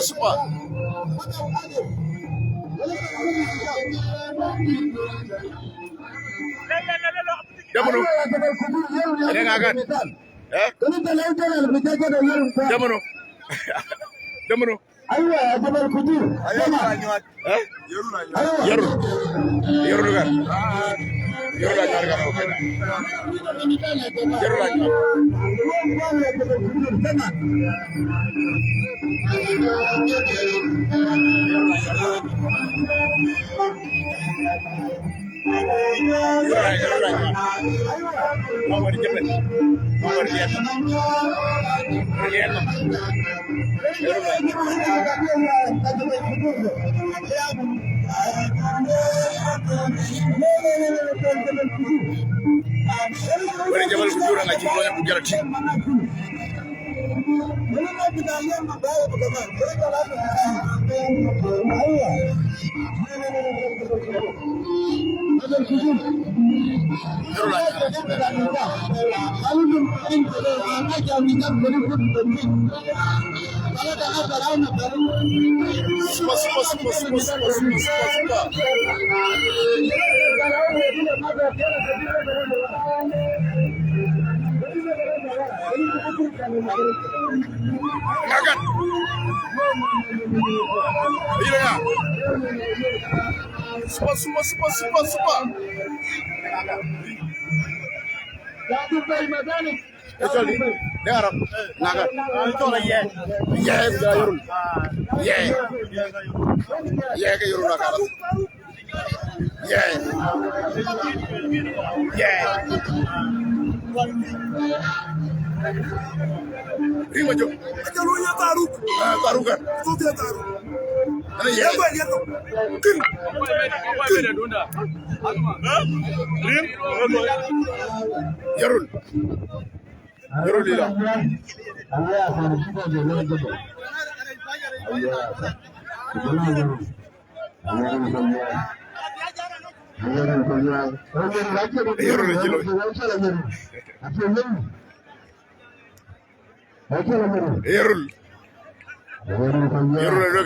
Super. Jamono. Ada ngakan. Jamono. Jamono. Ayo, Jabal Kudur. Yerul kan. Yerul kan oke. Yerul kan. Jabal Kudur nggak jumlahnya punya Ngakan. Iya. Super. Kecuali dengar ngakan. Itu lagi ya. Ya Yurul. Ya ke Yurul ngakan. Ya. Rima jo. Kalunya taruh. Taruh kan. Itu dia taruh. Ada ya. Kin. Yarul. Yarul dia. Yarul lu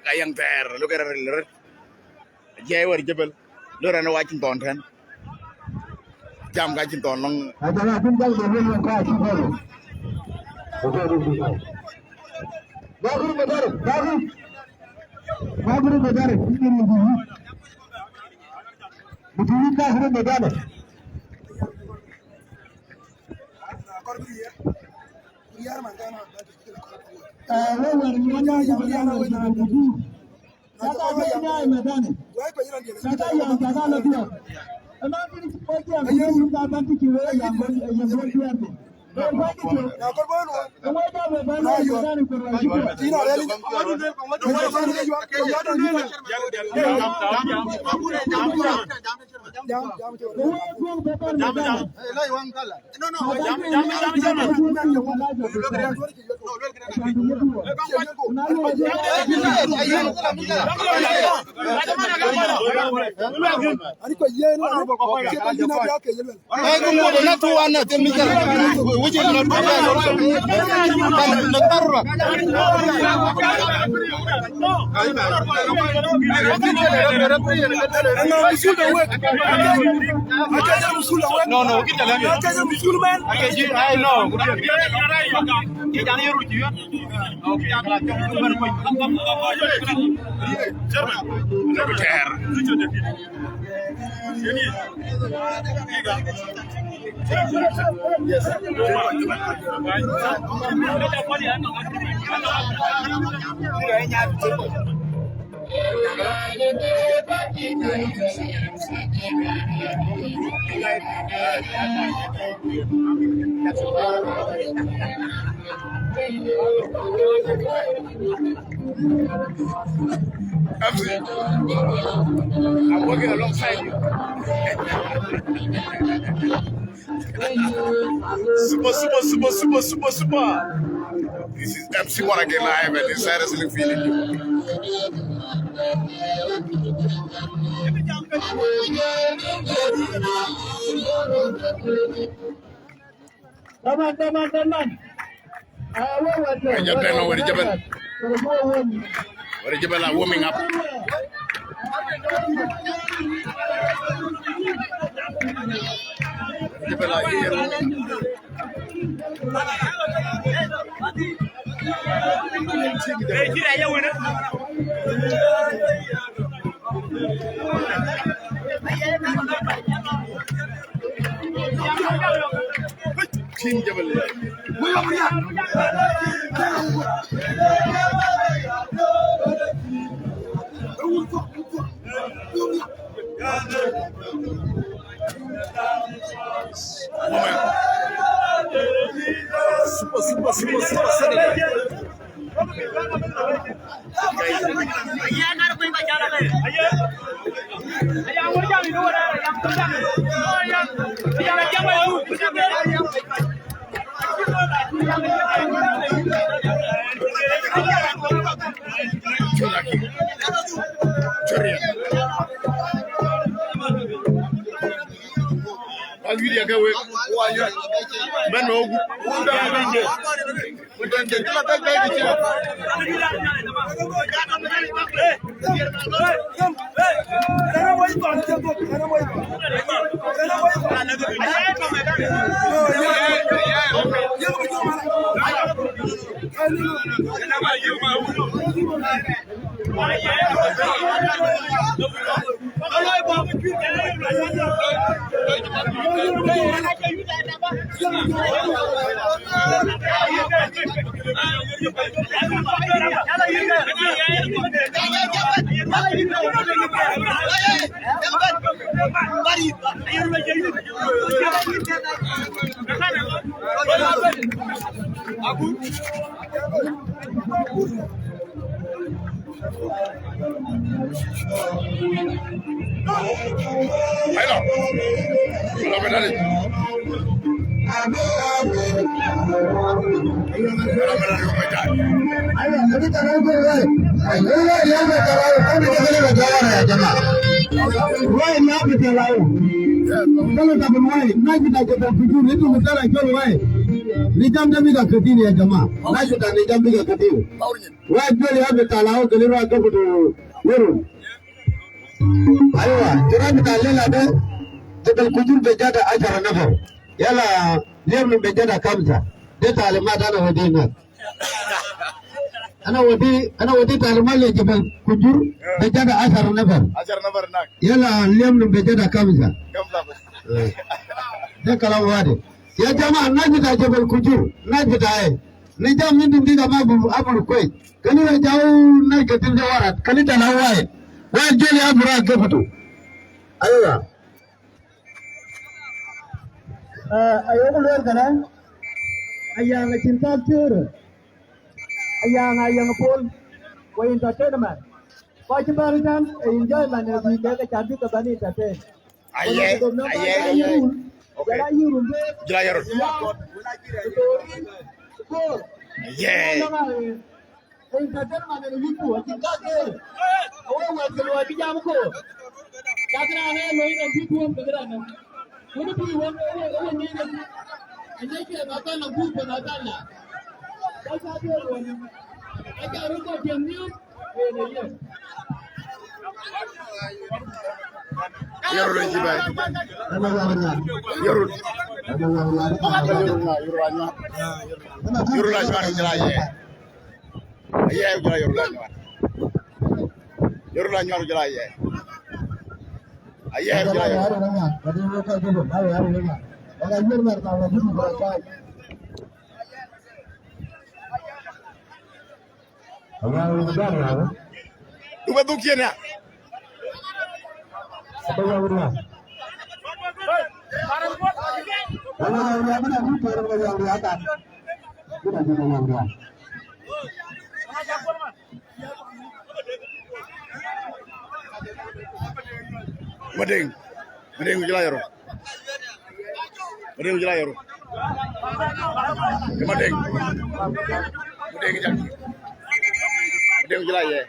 kayang ter lu kira ler jay war jebel lu rana wacin ton tan jam ga cin ton long Ada pun jang dulu ka ci bolu. Bagus benar. Ini dulu. Betul ka sudah benar. No, kita lagi. I'm working alongside you. Super. This is MC Wanna Get Live and it's seriously feeling you. Teman-teman. Where Jebel are warming up. Jebel are here. Team Jebel. Aywa, jira mitalle la de jabal kujur bejada ajara nafar. Yala liyam bejada kamsa. De talimat ana wadina. Ana wadi talimat le jabal kujur bejada ajara nafar. Ajara nafar nak. Yala liyam bejada kamsa. Kamsa. De kalam wade. Ya jama'a najida jabal kujur, najida ay. Nijam min diga mabu abul koy. Kani na jaw na gatin jawarat, kani talawai. Why Jelly Abra Gaputu? Ayah. Ayah keluar kan? Ayah cinta cur. Ayah pun. Wah entertainment. Wah cuma kan enjoyment yang kita cari ke bani entertain. Ayah. Jelayar. Yeah. Entertainment yang itu, cinta cur. Awak keluar bijak muka. Kata ana loin yang itu bergerak. Mana pergi awak ni kan? Ini kita kata nak buat penatan lah. Kata dia loin. Kata rupa dia news. Yarul jibai. Yarul. Yarul lagi jelaye. Ayah yarul lagi. Yarul lagi jelaye. Ayah jelaye. Dua tu kian ya. Mading jelayar. Mading jelayar. Mading jelayar.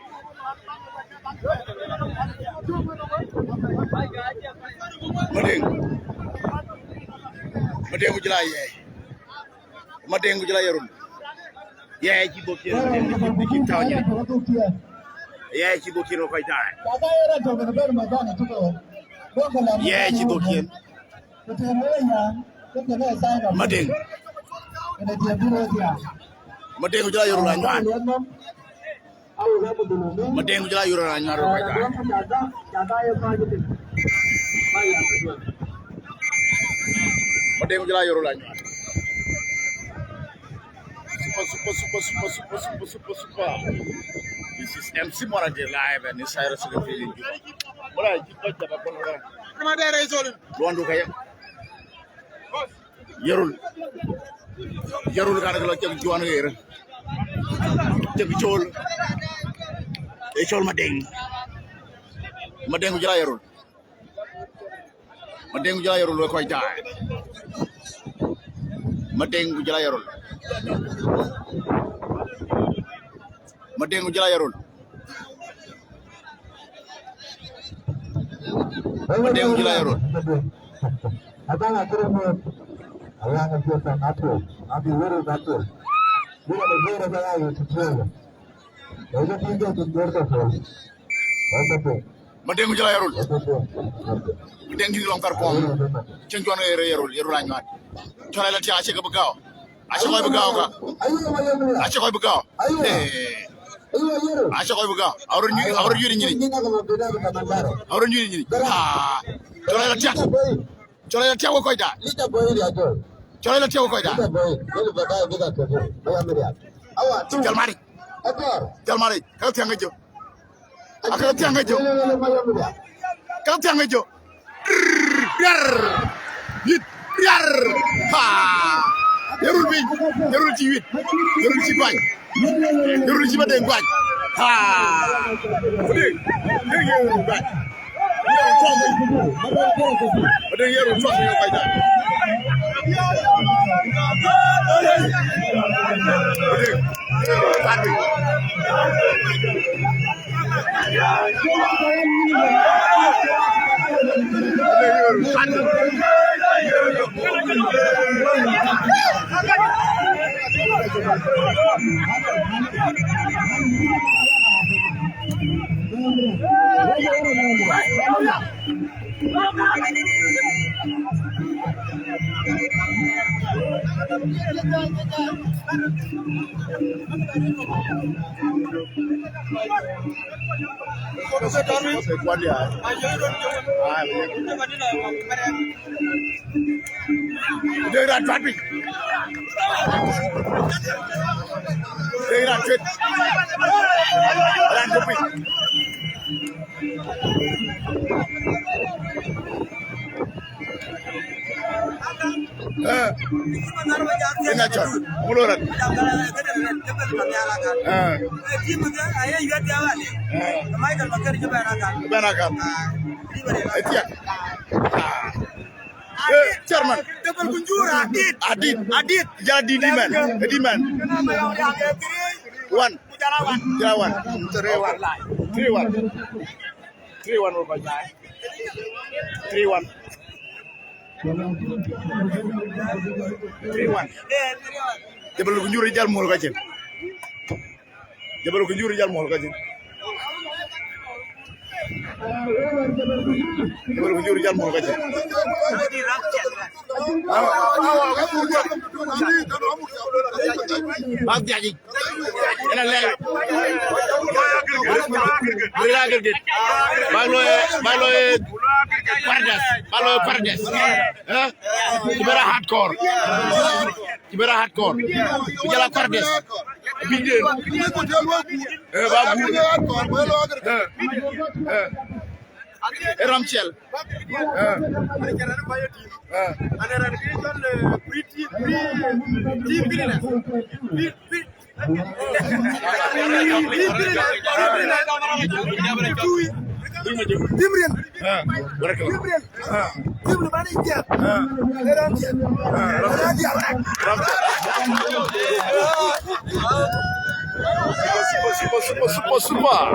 Madeng ujula ye. Madeng ujula yarul. Ye ci bokki ci tawnya. Ye ci bokki ro koy taay. Ye ci bokki. Madeng. Madeng ujula yarul la ñaan. Madeng ujula yarul la ñaan ro koy taay. Madeng ujula yarul la ñaan. Super. This is MC Moraje live and this is the feeling. What I did not have a program. Luandu kaya. Yarul kana kalau cek juan air. Cek chol. Chol Madeng. Madeng ujala yarul. Madeng ujala yarul lo koi jai. Madeng ujala yarul. Madeng ujala yarul. Madeng ujala yarul. Abang akhirnya Allah ngasih nato, nabi wuri nato. Bila negara saya itu tuh, jadi tinggal di luar tuh. Apa Madeng ujala yarul. Madeng di longkar pom. Cenjuan yarul anyat. Coba lihat asyik ke begau. Asyik kau begau ka? Asyik kau begau. Asyik kau begau. Orang yuri ni. Orang yuri ni. Ah. Coba lihat cak. Coba lihat cak kau ida. Coba lihat cak kau ida. Jalmari. Jalmari. Kau tiang aja. Aku tiang aja. Kau tiang aja. Biar. Ha. Yarul ciwit. Yarul ciban. Yarul ciban dengan kuat. Ha. Yarul kuat. Yarul kuat. Ada yarul kuat yang kuat. Chairman, Adit, jadi diman. 1. Jalawan. 3-1 mau baca. 3-1. Jabal kunjur rijal mol kajin. Jabal kunjur rijal mol kajin. Bang jadi. Ina le. Bela gerget. Balo Pardes. Kibera hardcore. Bijala Pardes. Biden. Babu. Ramchel. Super.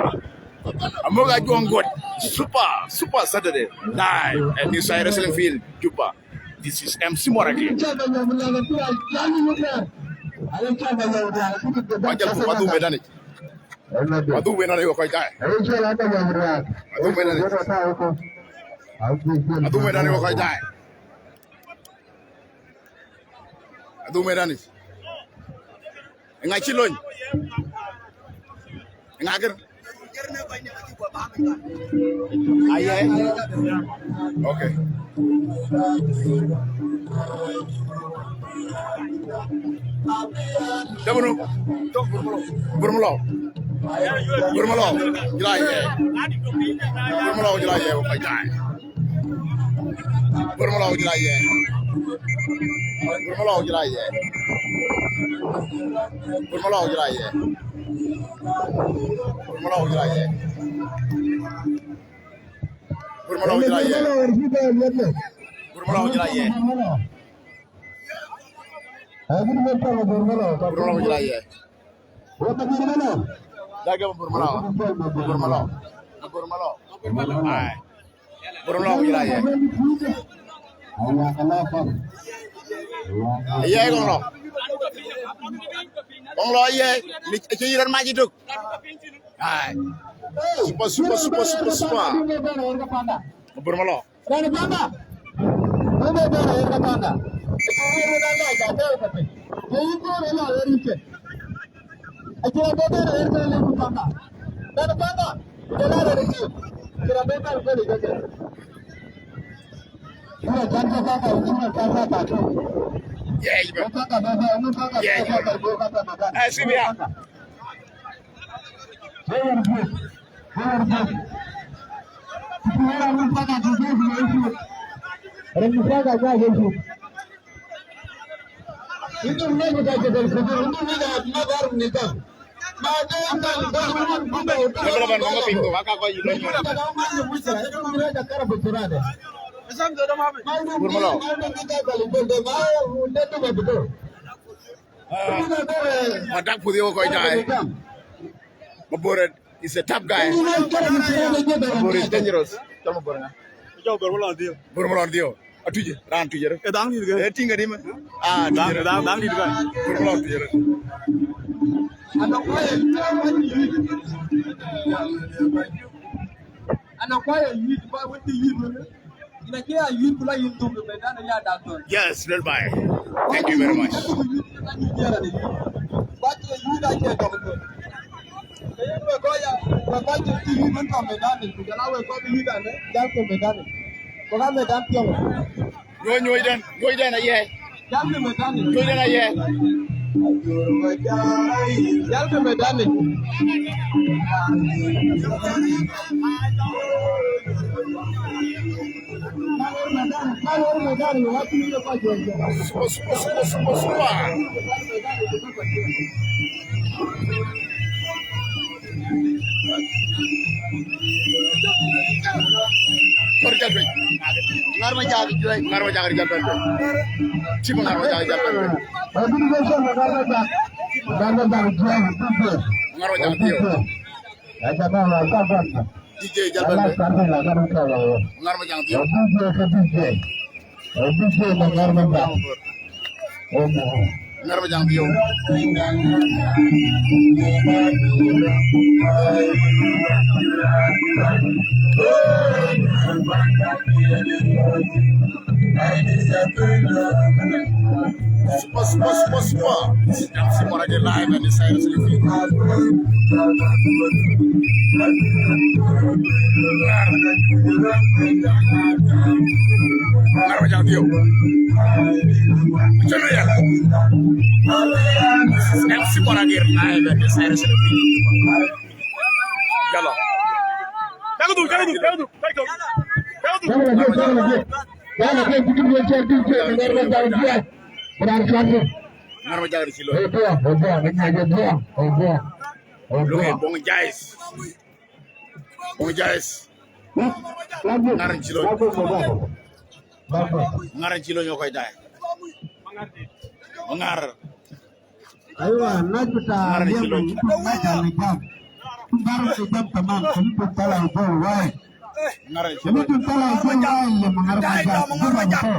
Amoga Juan God, super Saturday live at New Side Wrestling Field, Juba. This is MC Moragi. Madu Medani. Madu Medani ko kay tay. Madu Medani ko kay tay. Madu Medani. Nga chilon. Nga ger. Aye. Okay. Dabunu. Burmulo. Jilai. Burmulo jilai kay tay. Burmulo jilai. Burmulo jilai. Burmulo jilai. Burmulo jilai. Burmulo jilai. Burmulo jilai. Burmulo jilai. Jaga burmulo. Ay. Burmulo jilai. Iya gonglo. Gonglo iya, ci yiran maji duk. Ay. Super. Burmulo. Madak Pudio ko jay. Mabore is a tough guy. Mabore is dangerous. Tama bore nga. Jauh bermulau dia. Burmulo dio. Atuje, ran tuje. Dang di juga. Tinga di ma. Dang di juga. Burmulo tuje. Yes, well bye. Thank you very much. Nyoi dan aye. Ngarma jagar japan. Cima ngarma jagar japan. Ngarma jagar tio. DJ japan. Ngarma jagar tio. Ngarma jagar tio. Super. MC Moragi live and Side Wrestling Field. Ngarma jagar tio. Chalo ya. MC Moragi live and Side Wrestling Field. Jalo. Pega tu. Ngarma jagar silo. Look at Bong Jais. Ngaran silo ñokoy day. Ngar. Aywa, najbuta. baru sejam teman untuk tala itu wai ngara ci untuk tala itu wai le mengarmaja itu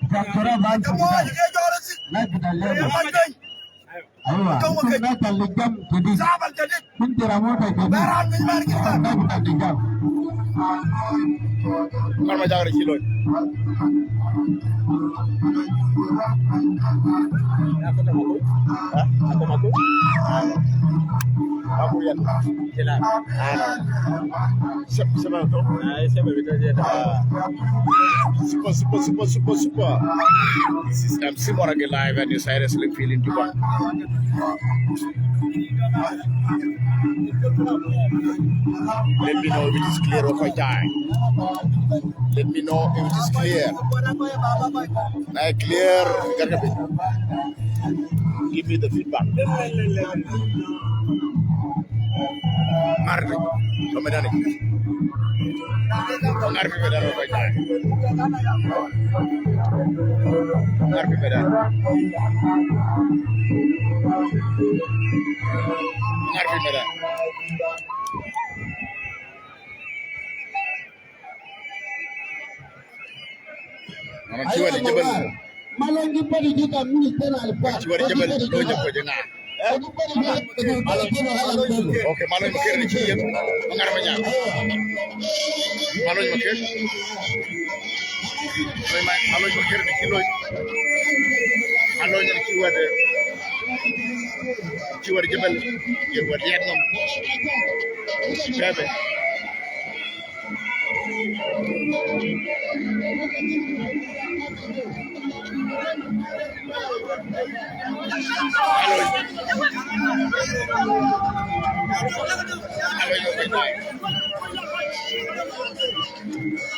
jakura bantu na kita lele aywa na talijam jadi mentira mota jadi na kita dijam ngara jagara ci loñ aku yan jelas siapa tu siapa betul dia super this is MC Morage live and you seriously feeling to one let me know if it is clear or if I die let me know if it is clear clear give me the feedback Mardi, come dani. Ngarpi bedaro ko jaay. Ngarpi bedaro. Ngarpi bedaro. Mama ciwa di jebel. malangi padi kita minister alfa Ciwa di jebel do jebbo jenga. Oke, malu mikir ni cium, mengar banyak. Malu mikir, malu mikir ni kilo, malu ni ciwa de jebel, ciwa lihat nom, siapa?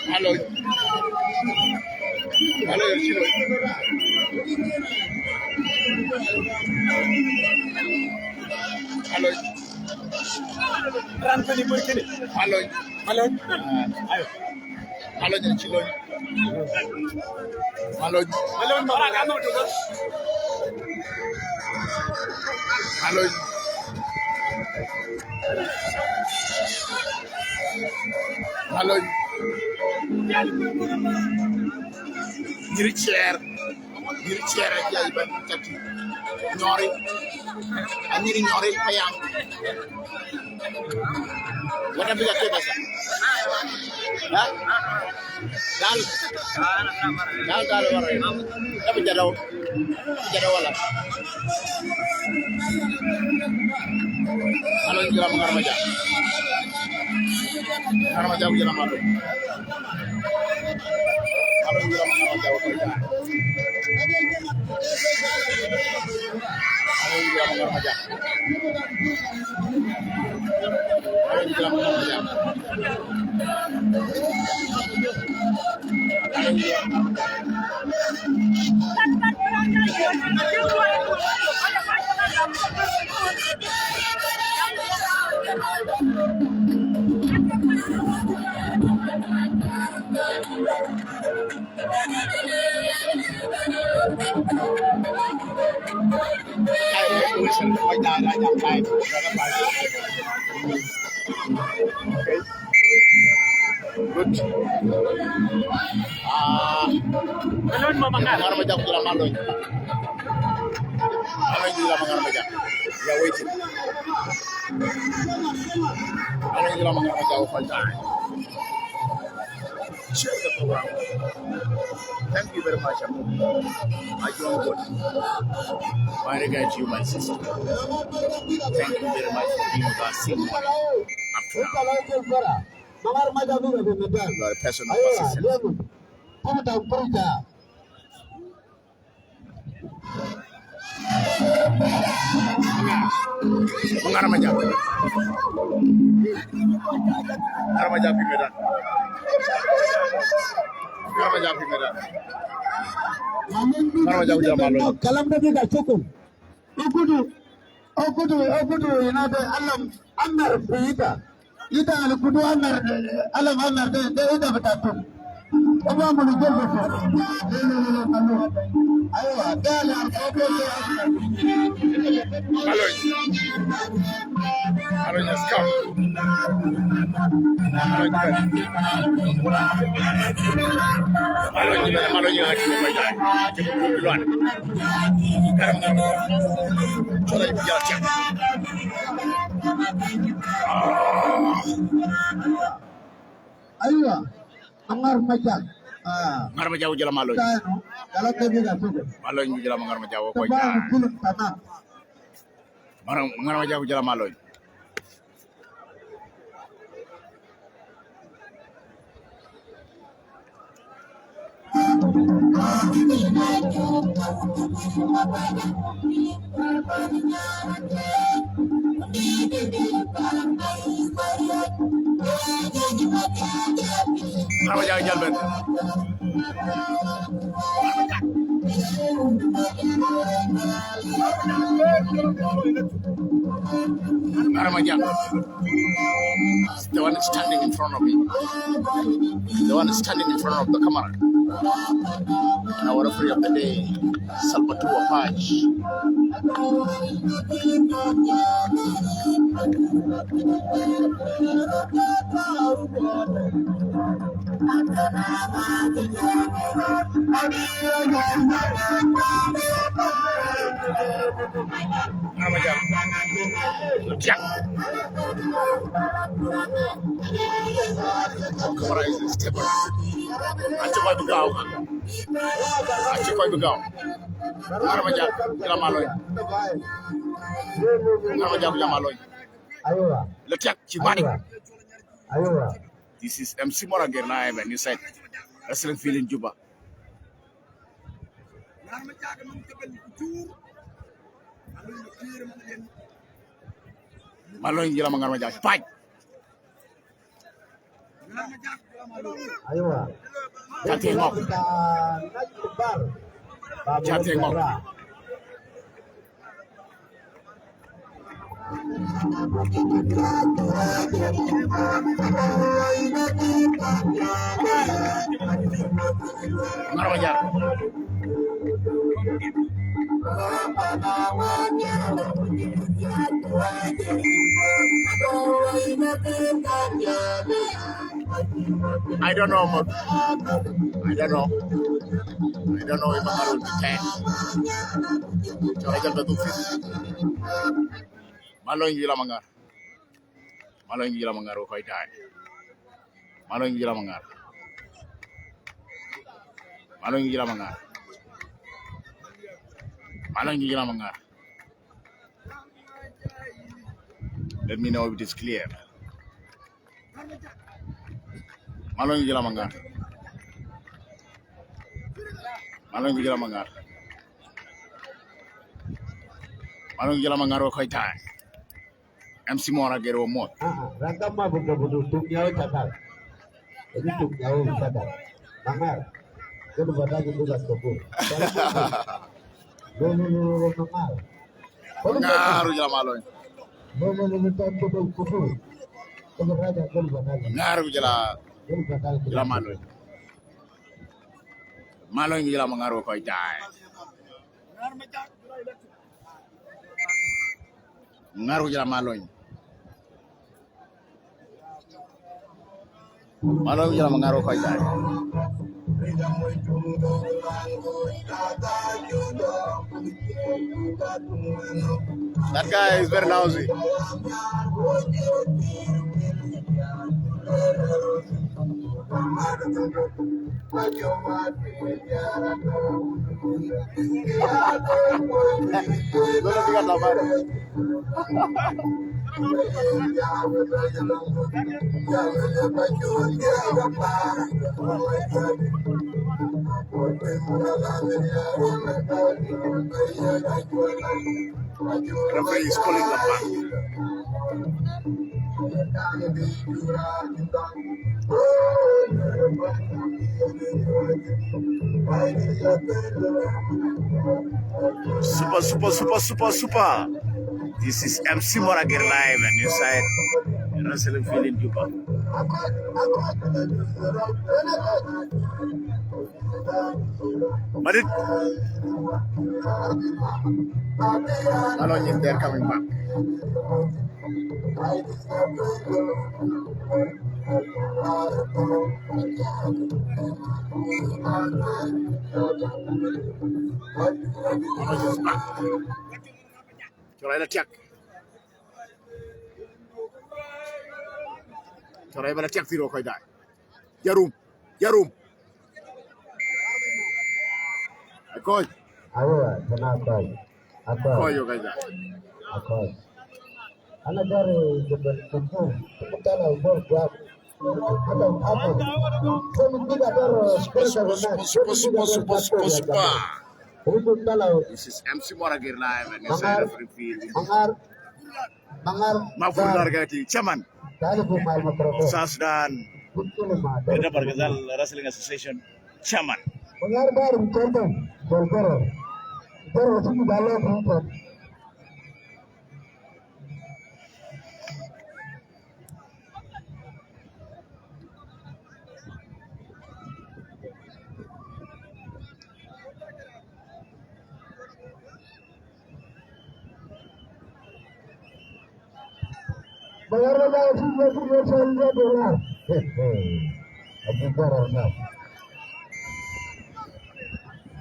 Halo. Halo Cino. Halo. Ranfani burkini. Halo. Halo. Ayo. Halo Cino. Halo. Halo mama kamu tu. Halo. Halo. Diri chair aja iban tadi. Nyori. Anjiri nyori payang. Wala biga ke basa. Ha? Dal wala. Tapi jadaw wala. Halo jira mengarmaja. Mengarmaja jira malu. Halo jira mengarmaja wala. Halo jira mengarmaja. Halo jira mengarmaja. Good. Belum mama kan. Mengar majak jira maloy. Maloy jira mengar majak. Ya waiting. Maloy jira mengar majak all time. Share the program. Thank you very much. I join God. My regard to you, my sister. Thank you very much for being with us. Up to now. Mangar maja juga benar. You are a personal assistant. Ayo, dia perda. Mengar majak. Mengar majak di Medan. Mengar majak di Medan. Mengar majak di Malu. Kalam tadi tak cukup. Okudu, ini ada alam amar berita. Kita ada kudu amar, alam amar, dia dah bertatung. Aba mo ni jogo ko. Aywa, dala ko Malloy has come. Malloy you have to go back. Run. Aywa, angar macam. Ngar ma jaw jala Malloy. Kalau tadi dah tu. Malloy ñu jala ngar ma jaw ko Sebab ja. film tanah. Ngar ma jaw jala Malloy. Ngar ma jaw jal ben. Naramaja, the one standing in front of me, the one standing in front of the camera. And our referee of the day, Salvatore Page. Naramaja, Jack. Camera is stable. Acha koy bu gaaw. Acha koy bu gaaw. Naramaja, jala Malloy. Naramaja jala Malloy. Aywa. Le Jack ci bari. Aywa. This is MC Morager live and you said wrestling feeling Juba. Malloy jala Naramaja. Fight. Aywa. Jate ngok. Jate ngok. Naramaja. I don't know, but I don't know. I don't know if I'm going to 10. So I got to 50. Malloy gila mangar. Malloy gila mangar ko tay. Malloy gila mangar. Malloy gila mangar. Malloy gila mangar. Let me know if it is clear. Malloy gila mangar. Malloy gila mangar. Malloy gila mangar ko tay. MC Morager o mot. Rangkap mah betul-betul tuknya catat. Jadi tuknya catat. Mangar. Kalau badan itu gas kubur. Lo mangar. Mangar jala Malloy. Lo tanpa kubur. Kalau raja kalau badan. Mangar jala Malloy. Malloy jala mangar ko tay. Mangar jala Malloy. Malloy jala mangar ko tay. That guy is very lousy. Referee is calling the back. Super. This is MC Morager live and inside wrestling feeling Juba. Madrid. Alon, they're coming back. Coray attack. Coray attack zero koy dai. Jarum. Akoy. Ayo, kenapa? Akoy yo koy dai. Akoy. Ana dari jebel tentu. Kita lah bor kuat. Apa? Kami tidak This is MC Moragir live and it's a referee field. Mafur Dargati, Chairman. Sasdan. Beda Bargazal Wrestling Association, Chairman. Mengar baru contoh, Bolgoro. Terus itu dalam rumput. Mengar baru $10 Abu Bakar.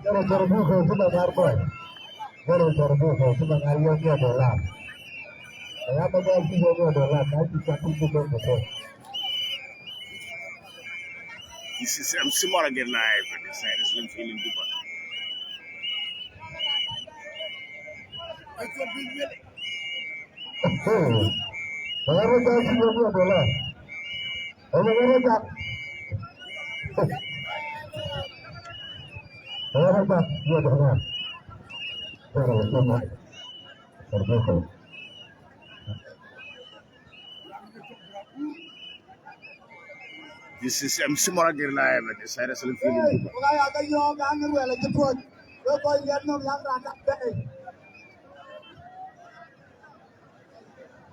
Kalau terbuka sudah karpet. Kalau terbuka sudah $10. Kenapa jadi $10? Nanti satu betul. This is MC Moragir live and it's a wrestling field in Dubai. Mengar jadi $10. Mengar This is MC Moragir live at the wrestling field in Dubai.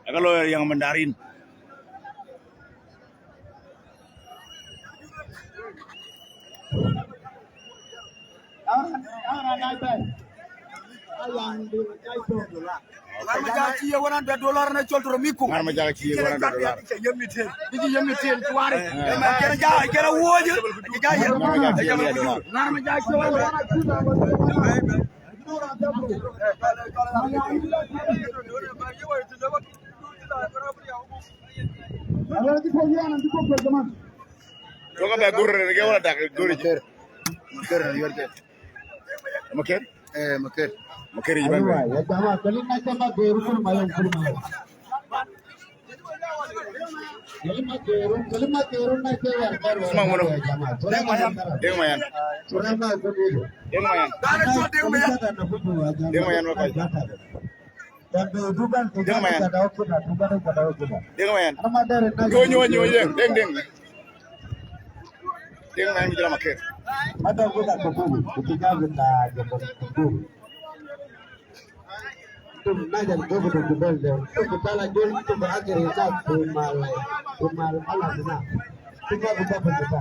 Kalau yang Mandarin. $100 na chotro miku. Ngar majaga ci $100. Digi yemiten tuare. Kera ja kera woje. Ngar majaga ci Joga ba gurre ne wala dak gurre cer. Maker ne yorte. Maker? Maker. Maker yi ban. Ya jama kalin na sama gerukul mayam kurma. Kalima gerun na kewa. Semang mono. Deng mayan. Deng mayan. Dale so deng mayan. Deng mayan wakay. Dan dudukan Deng mayan. Deng mayan. Ramadhan Nyo deng. Deng mayan mi jala maker. Ada budak betul, ketika kita betul. Itu najar gue betul deh. Itu kita lagi itu berakhir kita kumal Allah benar. Kita buka betul.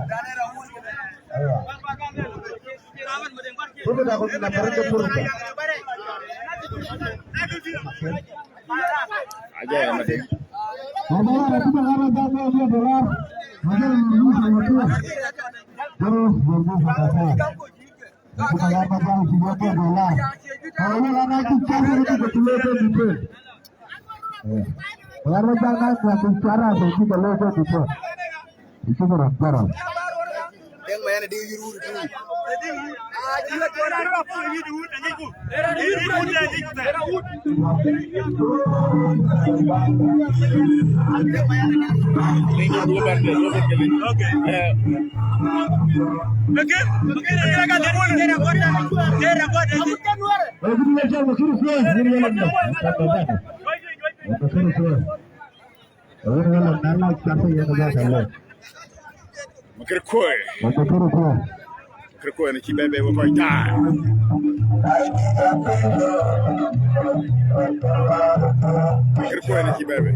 Ayo. Itu dah aku nak pergi purut. Aja ya mati. Ada itu kalau dah dia dolar. Ada lu sama tu. Terus berbuat apa? Kita dapat yang $30. Kalau orang itu cari itu betul. Kalau jangan satu cara itu betul. Itu berapa? Deng mayan di yuru. Maker koy ne ci bébé wo koy taar. Maker koy ne ci bébé.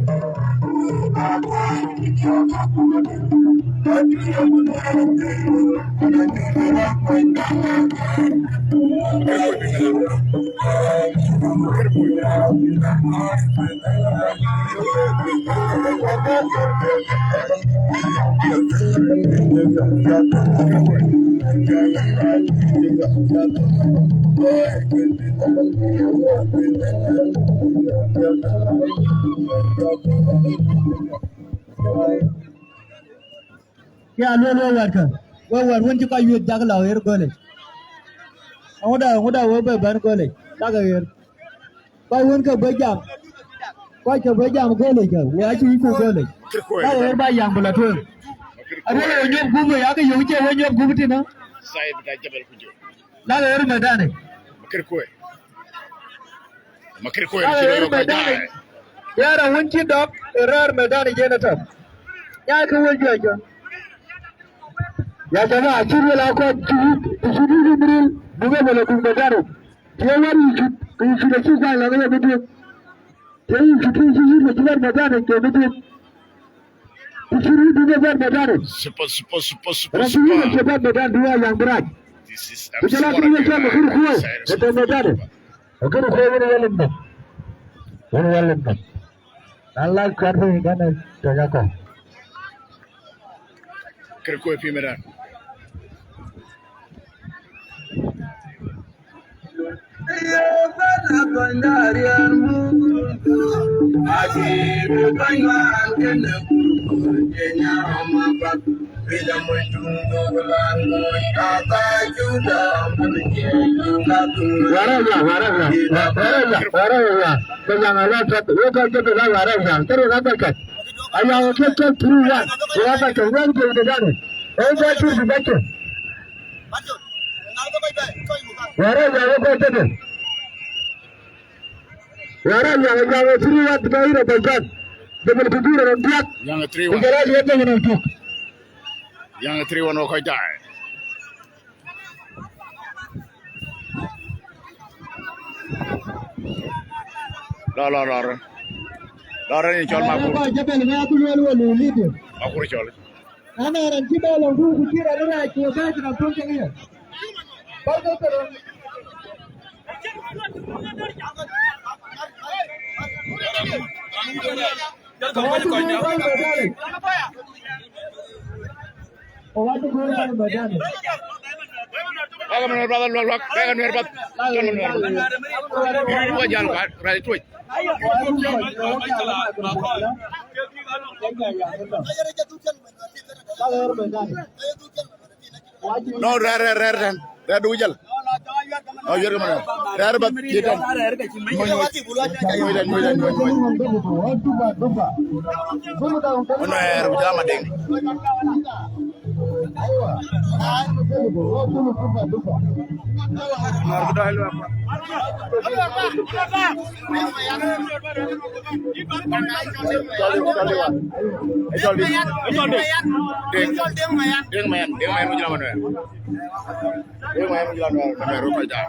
Ya lo war ka. War won ci ko yu jagla yer gole. Ngoda wo be ban gole. Daga yer. Ko won ka be jam. Ko ka be jam gole ka. Wa ci ko gole. Daga yer ba yang bula to. Ado yo nyob gumo ya ka yo je wo nyob gumuti na. Sai da jabal ku jo. Daga yer medane. Makir ko ya ko da. Yara won ci dok rar medane je na ta. Ya ka wo je ya jama'a cire la ko tushuru biril buga bala kun da daro ke wari shi da shi ga la ga mutu ke yi shi da kibar da daro ke mutu tushuru buga da daro Super. rasulu ke ba da duwa yang berat This is kujala kun ya ma kurkuwa da da daro akan ko wani walin da Allah karfe gane da yako Kirko fi mera. Yang 3-1 ko dai. Lora ni chol ma ko. Ma ko chol. Ana ran ci ba lan ku kira da ke ba ta tun kan ya. Ba ga ta No, rare du jël. Oh, yor ma rare ba ci tan. Ono er jama deng. Deng mayan mu jama no. Deng mayan mu jama no ro ko ja.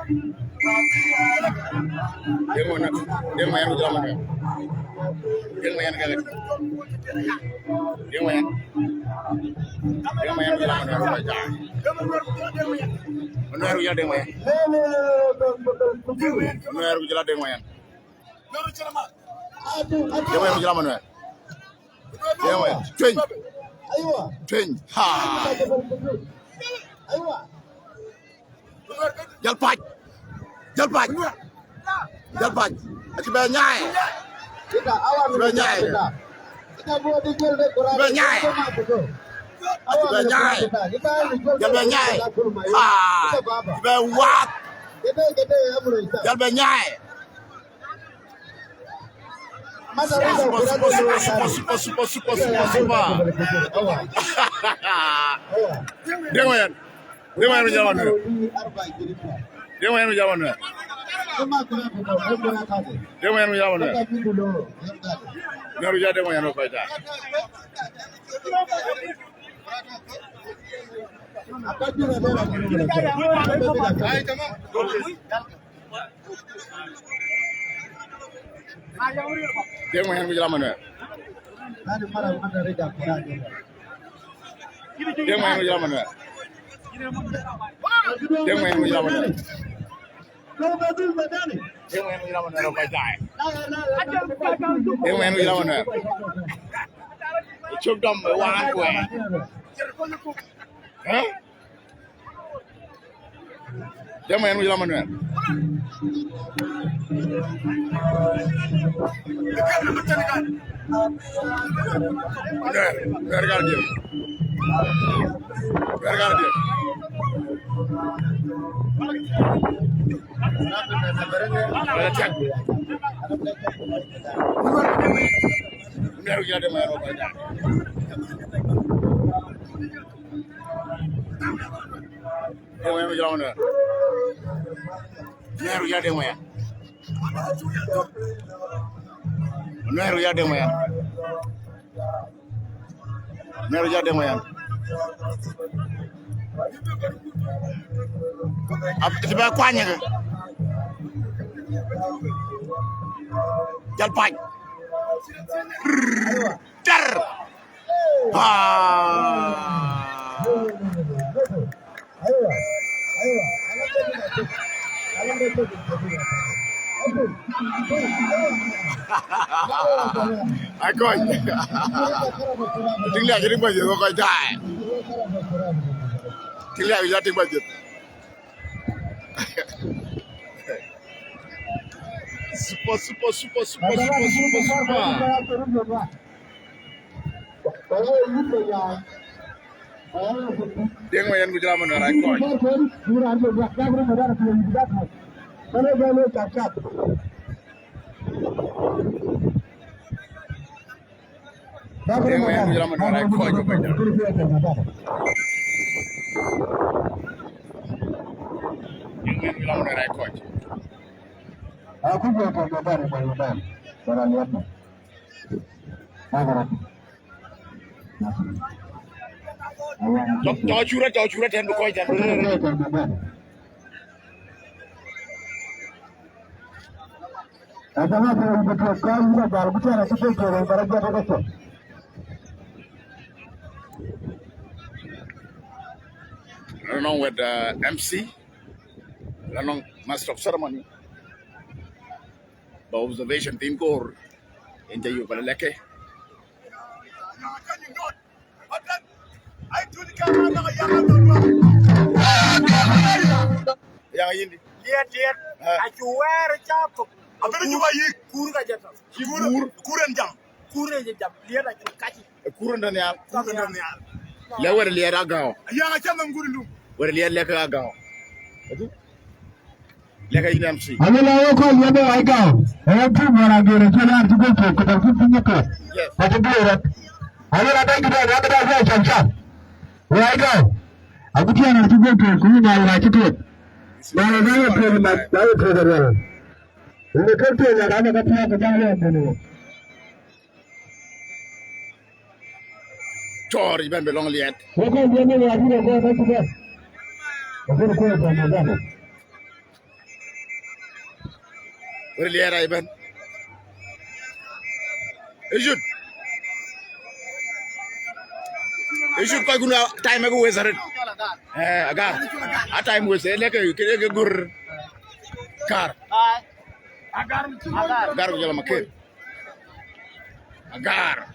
Deng mayan mu jama no. Deng mayan ga. Deng mayan mu jama no ro ko ja. Menaru ya deng mayan. Menaru jala deng mayan. Deng mayan mu jama no. Deng mayan. Twin. Ha. Jal paj. Ati ba nyaay. Ba nyaay. Ba nyaay. Ba nyaay. Jal ba nyaay. Ha. Ba wat. Jal ba nyaay. Super. Deng mayan mu jama no. Deng mayan mu jama no. Naru ja deng mayan ko ta. Deng mayan mu jama no. Nani mara mmoja reja kurani. Dia main macam mana? Dia main macam mana? Kau betul betul. Dia main macam mana orang Pajai? Dia main macam mana? Cukam wang kue. Hah? Dia main macam mana? Biarkan dia. Biarkan dia. Ada cek. Biar kita main apa aja. Dia main macam mana? Biar kita main. Meru ya demo ya. Meru ya demo ya. Apa tiba kuanya ke? Jalpai. Dar. Aku tinggal jadi budget kau kaya. Tinggal jadi budget. Super. Dia ngoyan gujala mana rakoi. Dia ngoyan gujala mana rakoi juga. Dia gujala mana rakoi. Aku buat apa-apa para lihat. Jauh curah dan berkoi dan. Adama kalau betul juga baru bicara seperti orang baraja betul. Along with the MC, along master of ceremony, the observation team core, interview pada leke. Yang ini. Lihat. Acuwer capuk. Apa itu juga ini? Kur aja tuh. Kuren jam. Lihat aja kaci. Kuren dan ya. Lewat lihat agak. Yang aja mengkurin lu. Where lihat lek agak. Itu. Lek ini MC. Ada lawan kau lihat agak. Itu mana dia jalan juga tu. Kita punya tu. Yes. Macam tu orang. Ada kita ada macam. Agak. Aku tiada juga tu. Kau mahu macam tu. Malah saya perlu. Ini kerja yang ada kata berjalan dulu. Cor iban belong lihat. Bukan dia ni lagi dah kau juga. Bukan kau yang berjalan. Where lihat iban. Ejut kau guna time aku wesarit. Agar. A time wes lek ke gur. Kar. Agar jalan makir. Agar.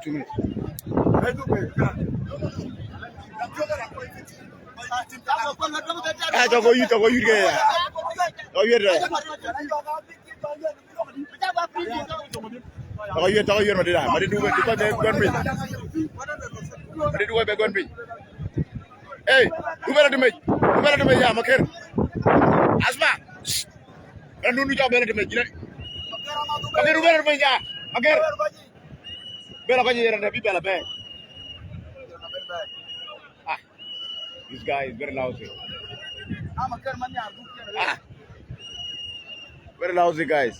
Cuma. Jago yu ke ya. Oh iya dah. Tahu yu mesti dah. Mari dua background pin. Hey, tu bela demai ya makir. Asma. Kan dulu jauh bela demai gila. Makir tu bela demai ya. Makir. Bela kau jadi rendah bela be. This guy is very lousy. Very lousy guys.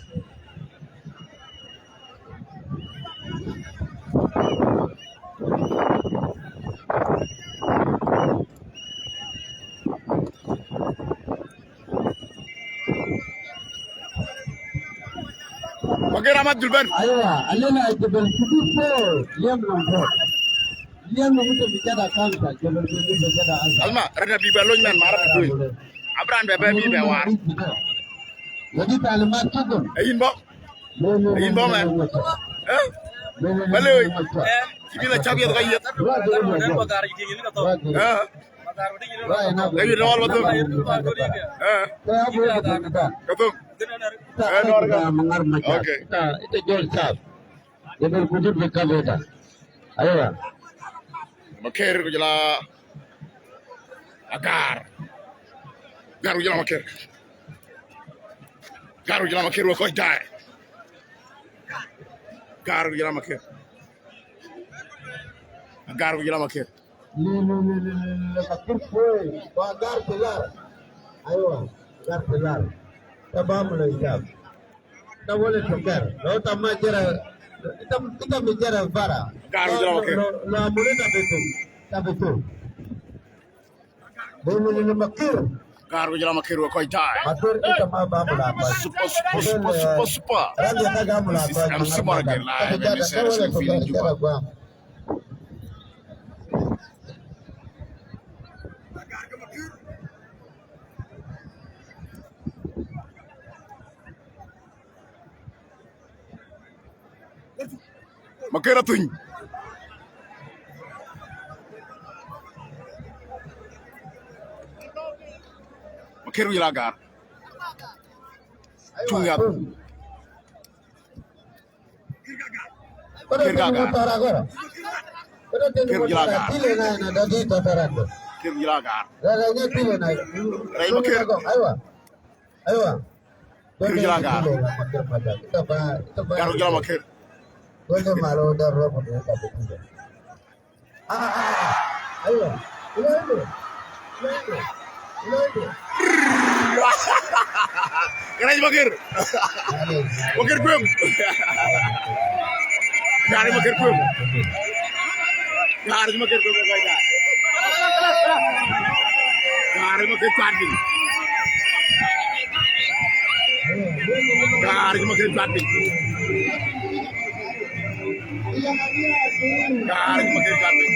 Makir Ahmad Julban. Aywa, alena Jabal Kudupo, Liam Lambo. Liam Lambo bicara kanta, Jabal Kudupo bicara asa. Alma, rena bibalon man marah tu. Abran bebe bibe war. Jadi talimat tu. Ayin bo man. Bale. Sibila chabi at kayat. Lagi rawal betul. Betul. Okay. Itu jual sab. Jabal Kudupo bekal beta. Aywa. Makir kujala agar. Garu jala makir. Garu jala makir wa koi dai. Garu jala makir. Garu jala makir. Makir foi. Agar pelar. Aywa. Agar pelar. Tabam lo isab. Tak boleh tukar. Kalau tak macam kita bicara bara. Garu jala makir. La boleh tak betul. Boleh makir. Garu jala makir wa koi dai. Makir kita mah bamula. Super. Raja tak gamula. This is MC Morgan live and this is feeling Juba. Makira tuñ Makiru ilagar tunga Boleh malu dah roh pada kita. Ayo, ini. Kena Makir. Makir kum. Gari Makir kum. Gari Makir kum kaida. Gari Makir party. Gari Makir party. Gari Makir party.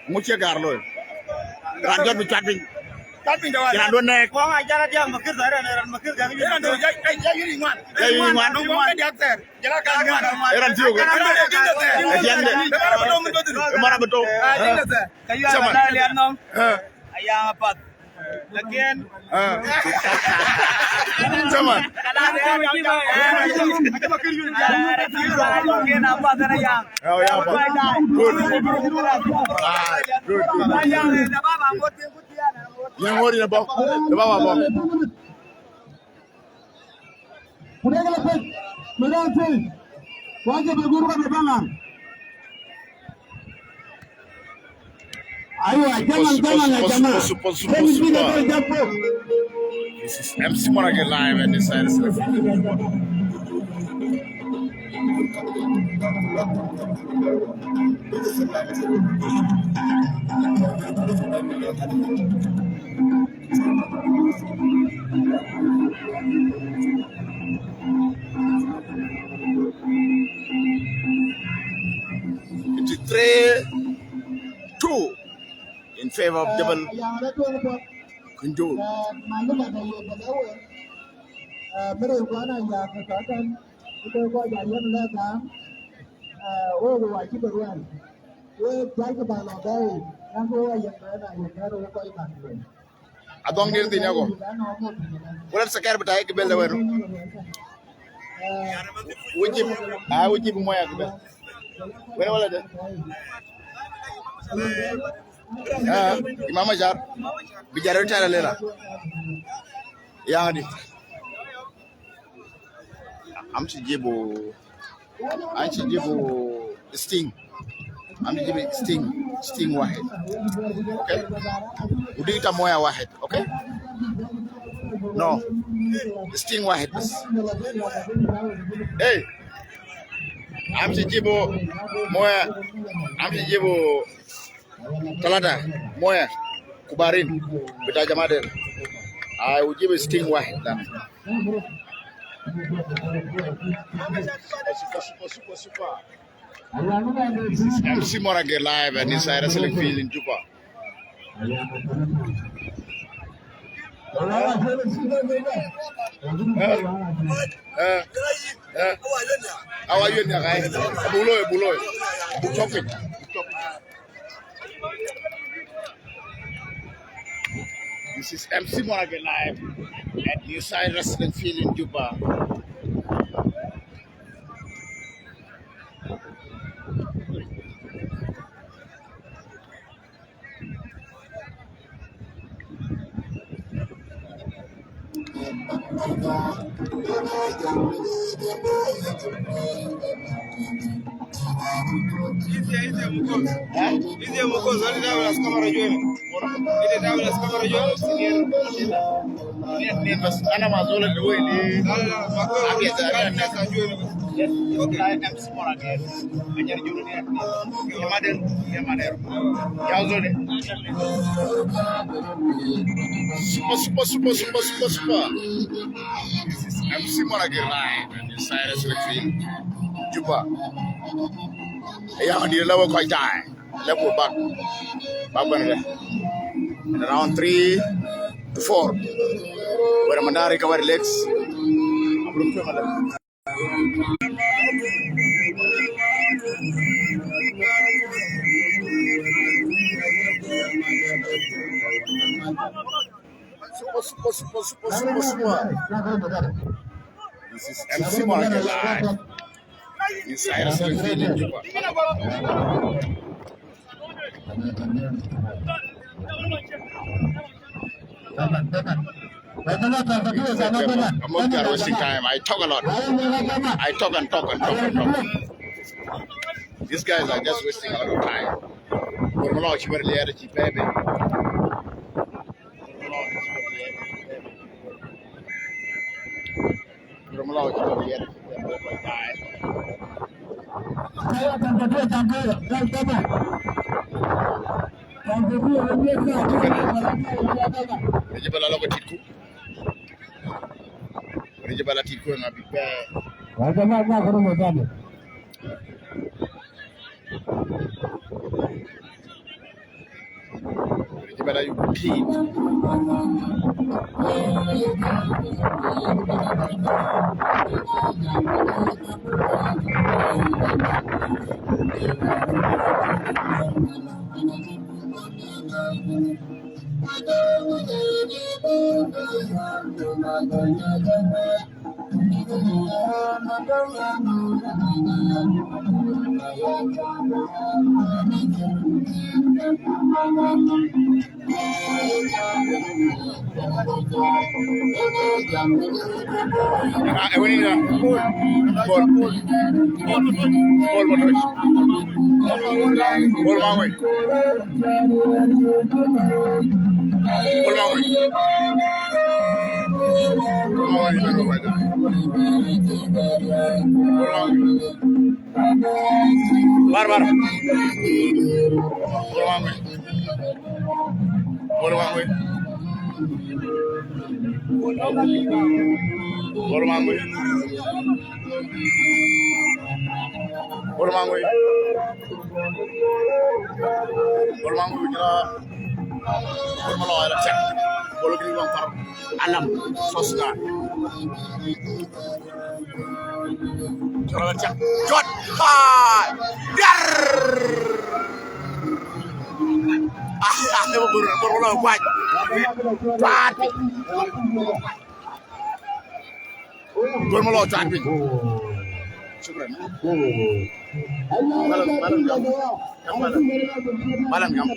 Mucia Garlo. Raja bercaping. Caping jawab. Jangan dua nek. Kau ngajar dia makir saya dan makir jangan dia. Jangan tuh, jangan iriman. Iriman. Nunggu di akter. Jalan kagan. Eran siu. Mana betul? Kayu ada lihat nom. Ayam apa? Lagian. Sama. Lagian apa sana yang? Oh ya apa? Good. Good. Yang mau di bawah, di bawah. Sudah selesai. Berhasil. Wajib berguru pada tangan. Ayo, jangan ya jamaah. This is MC Morgan live and this is it's 3-2 in favor of Jabal Kunjul. Abang dia nanti nyago. Bulan sekarang bertanya ke bel dewan. Wajib moya ke bel. Mana wala deh? Imam Jar bijaro tara lela yani am ci jibo sting am ci jibo sting واحد okay ودي تا مويا واحد okay no sting واحد بس hey am ci jibo moya am ci jibo talata moya kubarin bita jamader ay ujibu sting واحد dan super MC Morage live and inside wrestling field in Juba. How are you, guys? Buloy. Chopping. This is MC Morage live at inside wrestling field in Juba. Ana mazola dua ini. Super. MC Morage live and inside wrestling field Juba. Yang di level quite high. Level back in around 3 to 4. Where Mandari cover legs. Super. This is MC Morage live. Inside wrestling field in Juba. I'm not wasting time. I talk a lot. I talk and talk. These guys are just wasting a lot of time. Rejebala titku ngabi pe. Rejebala you clean. Barbar. Alam sosga. Jot. Dar. Baru kuat. Pati. Bermula cantik. Syukran. Malam jam.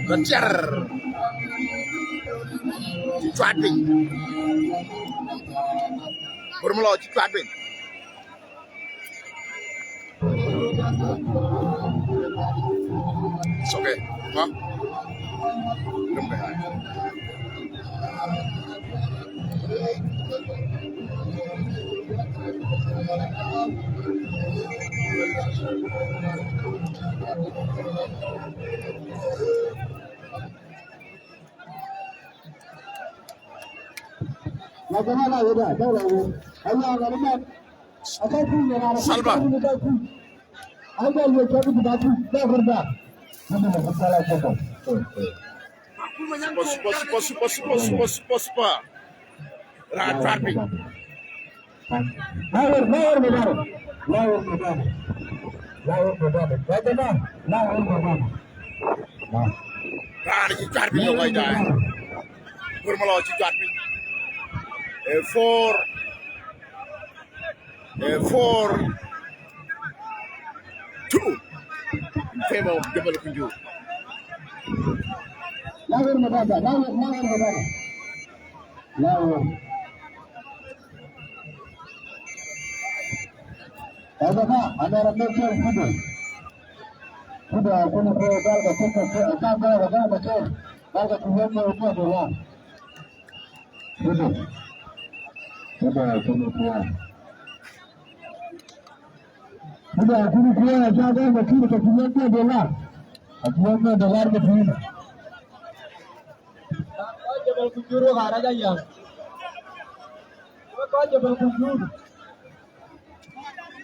Gajar. Cuating. Bermula cuating. It's okay. Huh? Salva. Super. Traffic. Four, 2 in favor of Jebel Kunjur. Sudah aku kira jaga macam tu kilometer dolar. Kilometer dolar ke sini. Kau Jebel Kunjur ke arah jaya. Kau Jebel Kunjur.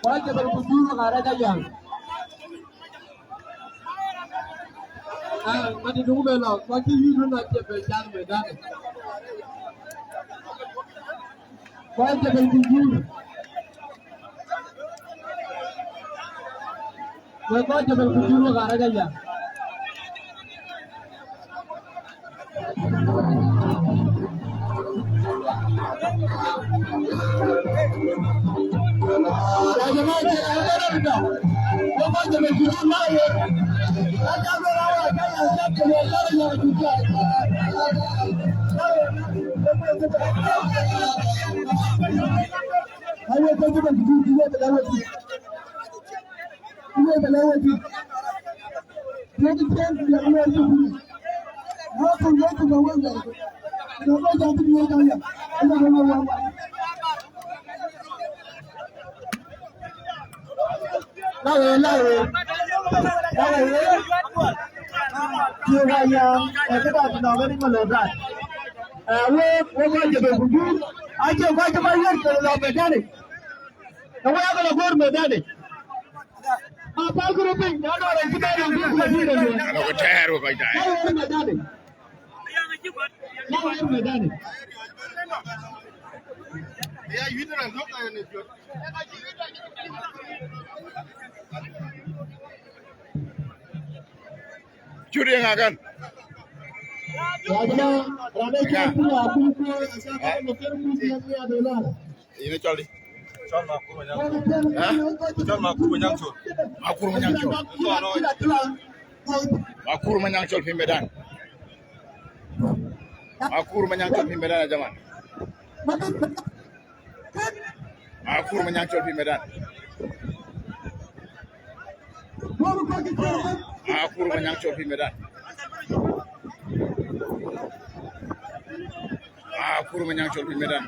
Kau Jebel Kunjur ke arah jaya. Mati dulu belok. Kau kiyu nak Jebel Jang Medan. Kau Jebel Kunjur. Kau Jebel Kunjur ke arah jaya. Curi yang akan. Ini coli. Makur menyangcol di Medan. Makur menyangcol di Medan aja man. Makur menyangcol di Medan. Makur menyangcol di Medan. Makur menyangcol di Medan.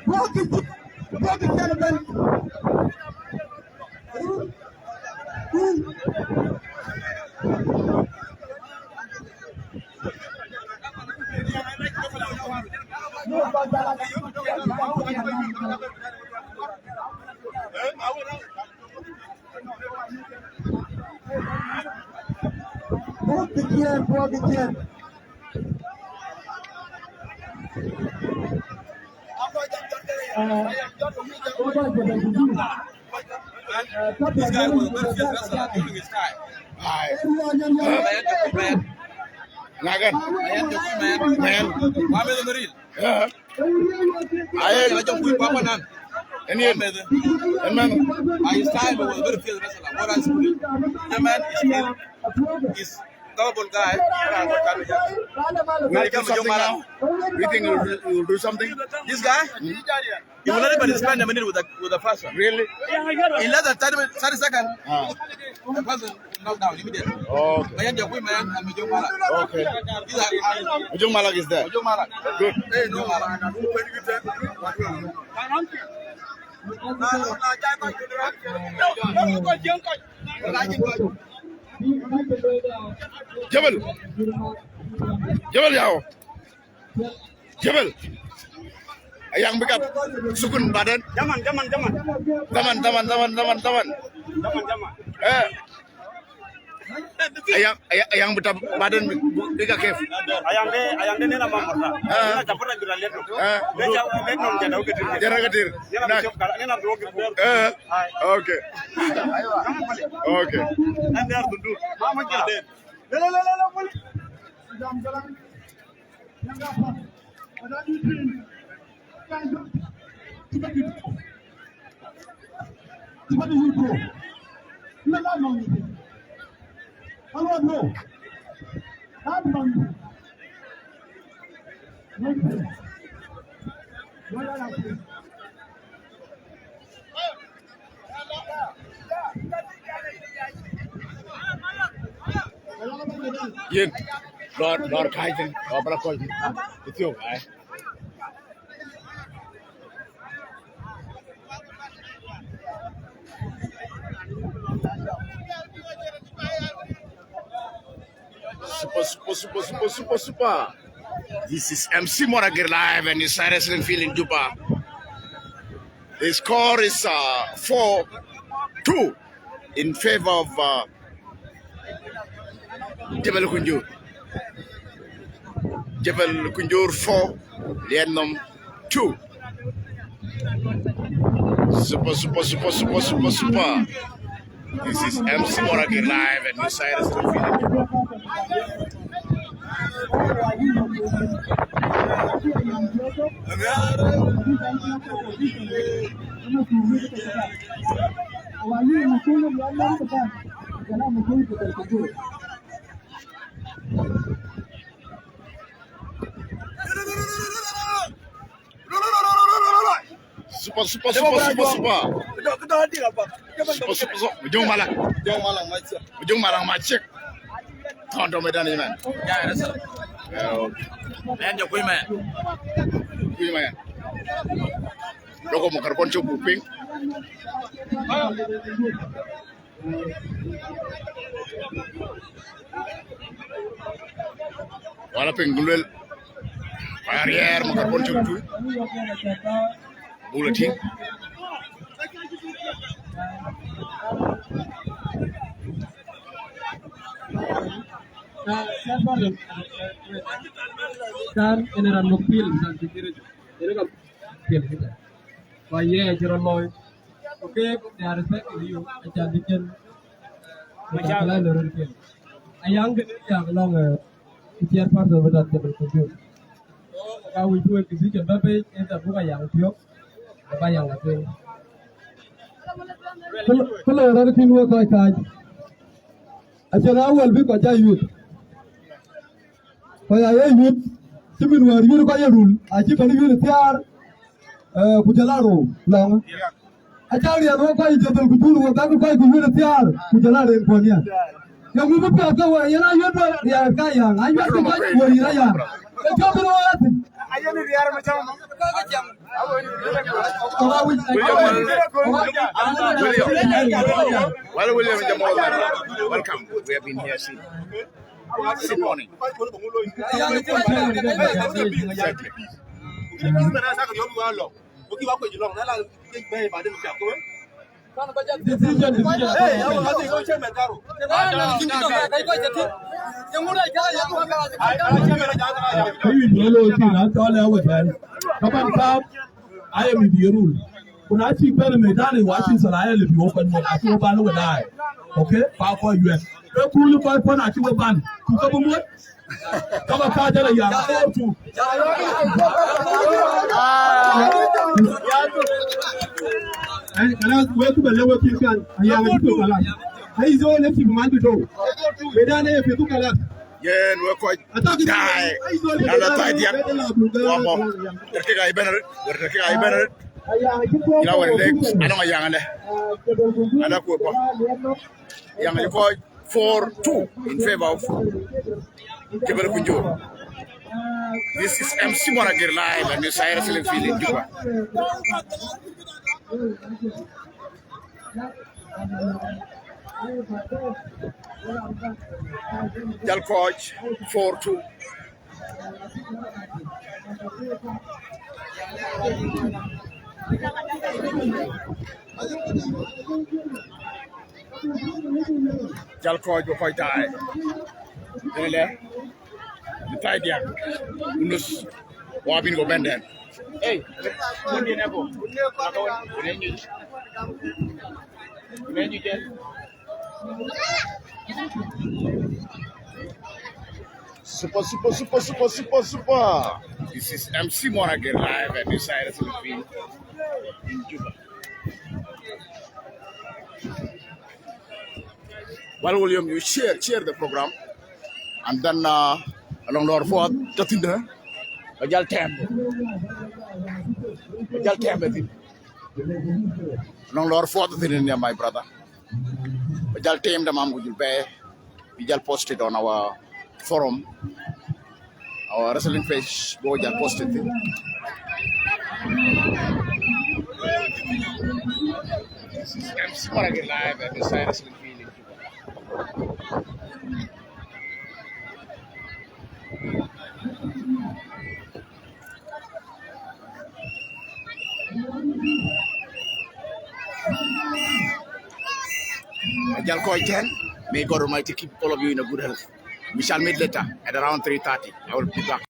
Ngagan. Men. Ayah macam kuih papanan. Any man. I time was very few wrestler. What I see, the man is double guy. Will do something now? You think he will do something? This guy, he will not even spend a minute with the person. Really? In less than 30 seconds, the person will knock down immediately. Okay. I am the women and Mujung Malak. Okay. These are Ujung Malak is there. Mujung Malak. Good. Hey, no Malak. Jebel. Jebel yao. Jebel. Ayang bigat sukun badan. Jaman. Taman. Ayang betul badan bigat kef. Ayang de ni nama murna. Ni campur lagi dalam leher. Dia nom jauh ke sini. Jarang ketir. Nah. Ni nama dua ke. Okay. Okay. Nanti harus duduk. Mama kira. Lele boleh. Yin, Lord Kaizen, Barbara Colton, it's you, guy. Super. This is MC Moragir live and it's wrestling field in Juba. The score is 4-2 in favor of Jebel Kunjur. Jebel Kunjur 4, Lianom 2. Super. This is MC Moragir live and it's wrestling field in Juba. Super. Ujung Malang macet. Tonton medan ini man. Ya, wrestler. And the women. Gimana? Loko mau karbon coba ping. Wala ping gulel. Barrier mau karbon coba tu. Bulletin. Kan general mobil bisa dikira ini kan pil kita. Bayar jalan loy. Oke, dari saya video aja bikin macam lain orang pil. Ayang yang long tiap pasal berat berkunjung. Kau itu kisi coba pe kita buka yang tiap apa yang lagi. Kalau orang timur kau kaj. Acara awal bi kau jayut. Kaya yut timin war yur kaya rul aji bani yur tiar kujalaro long achari ya no kaya jabal kujulu wa taku kaya yur tiar kujalaro konya yang mu pa ka wa yana yur ya kaya ayu ka kaya wa ya jabal wa Ayam ni biar macam. William Jamal, welcome. We have been here since morning. I am the rule. When I see better medal watching Salaya, if you open one, I feel bad with I. Okay, power for you. The cool boy, I see a ban. To come on, Kama Kajala Yang, too. Kala wetu bale wetu kan ayanga tu kala. Hai zo ne fi mandu do. Medane e fetu kala. Yen we ko dai. Ala ta dia. Wa mo. Terke ga ibener. Terke ga ibener. Ila wa lek ana ma yanga le. Ana ko ko. Yanga ko 4-2 in favor of Kebel Kunjur. This is MC Monagir live and Messiah Wrestling Field in Juba. Jal coach 4-2. Jal coach go fight die. Dele. The tie dia. Unus wabin go benden. Hey, what you never? When you get super. This is MC Monagir live at Messiah Wrestling Field in Juba. Well, William, you share the program, and then along the fourth, Jatinda, Ajal Tembe, along the fourth, my brother, Ajal Tembe, the man will be, we just posted on our forum, our wrestling page, go just posted it. This is MC Monagir live at Messiah Wrestling Field in Juba. Ajal Koiten, may God Almighty keep all of you in a good health. We shall meet later at around 3:30. I will be back.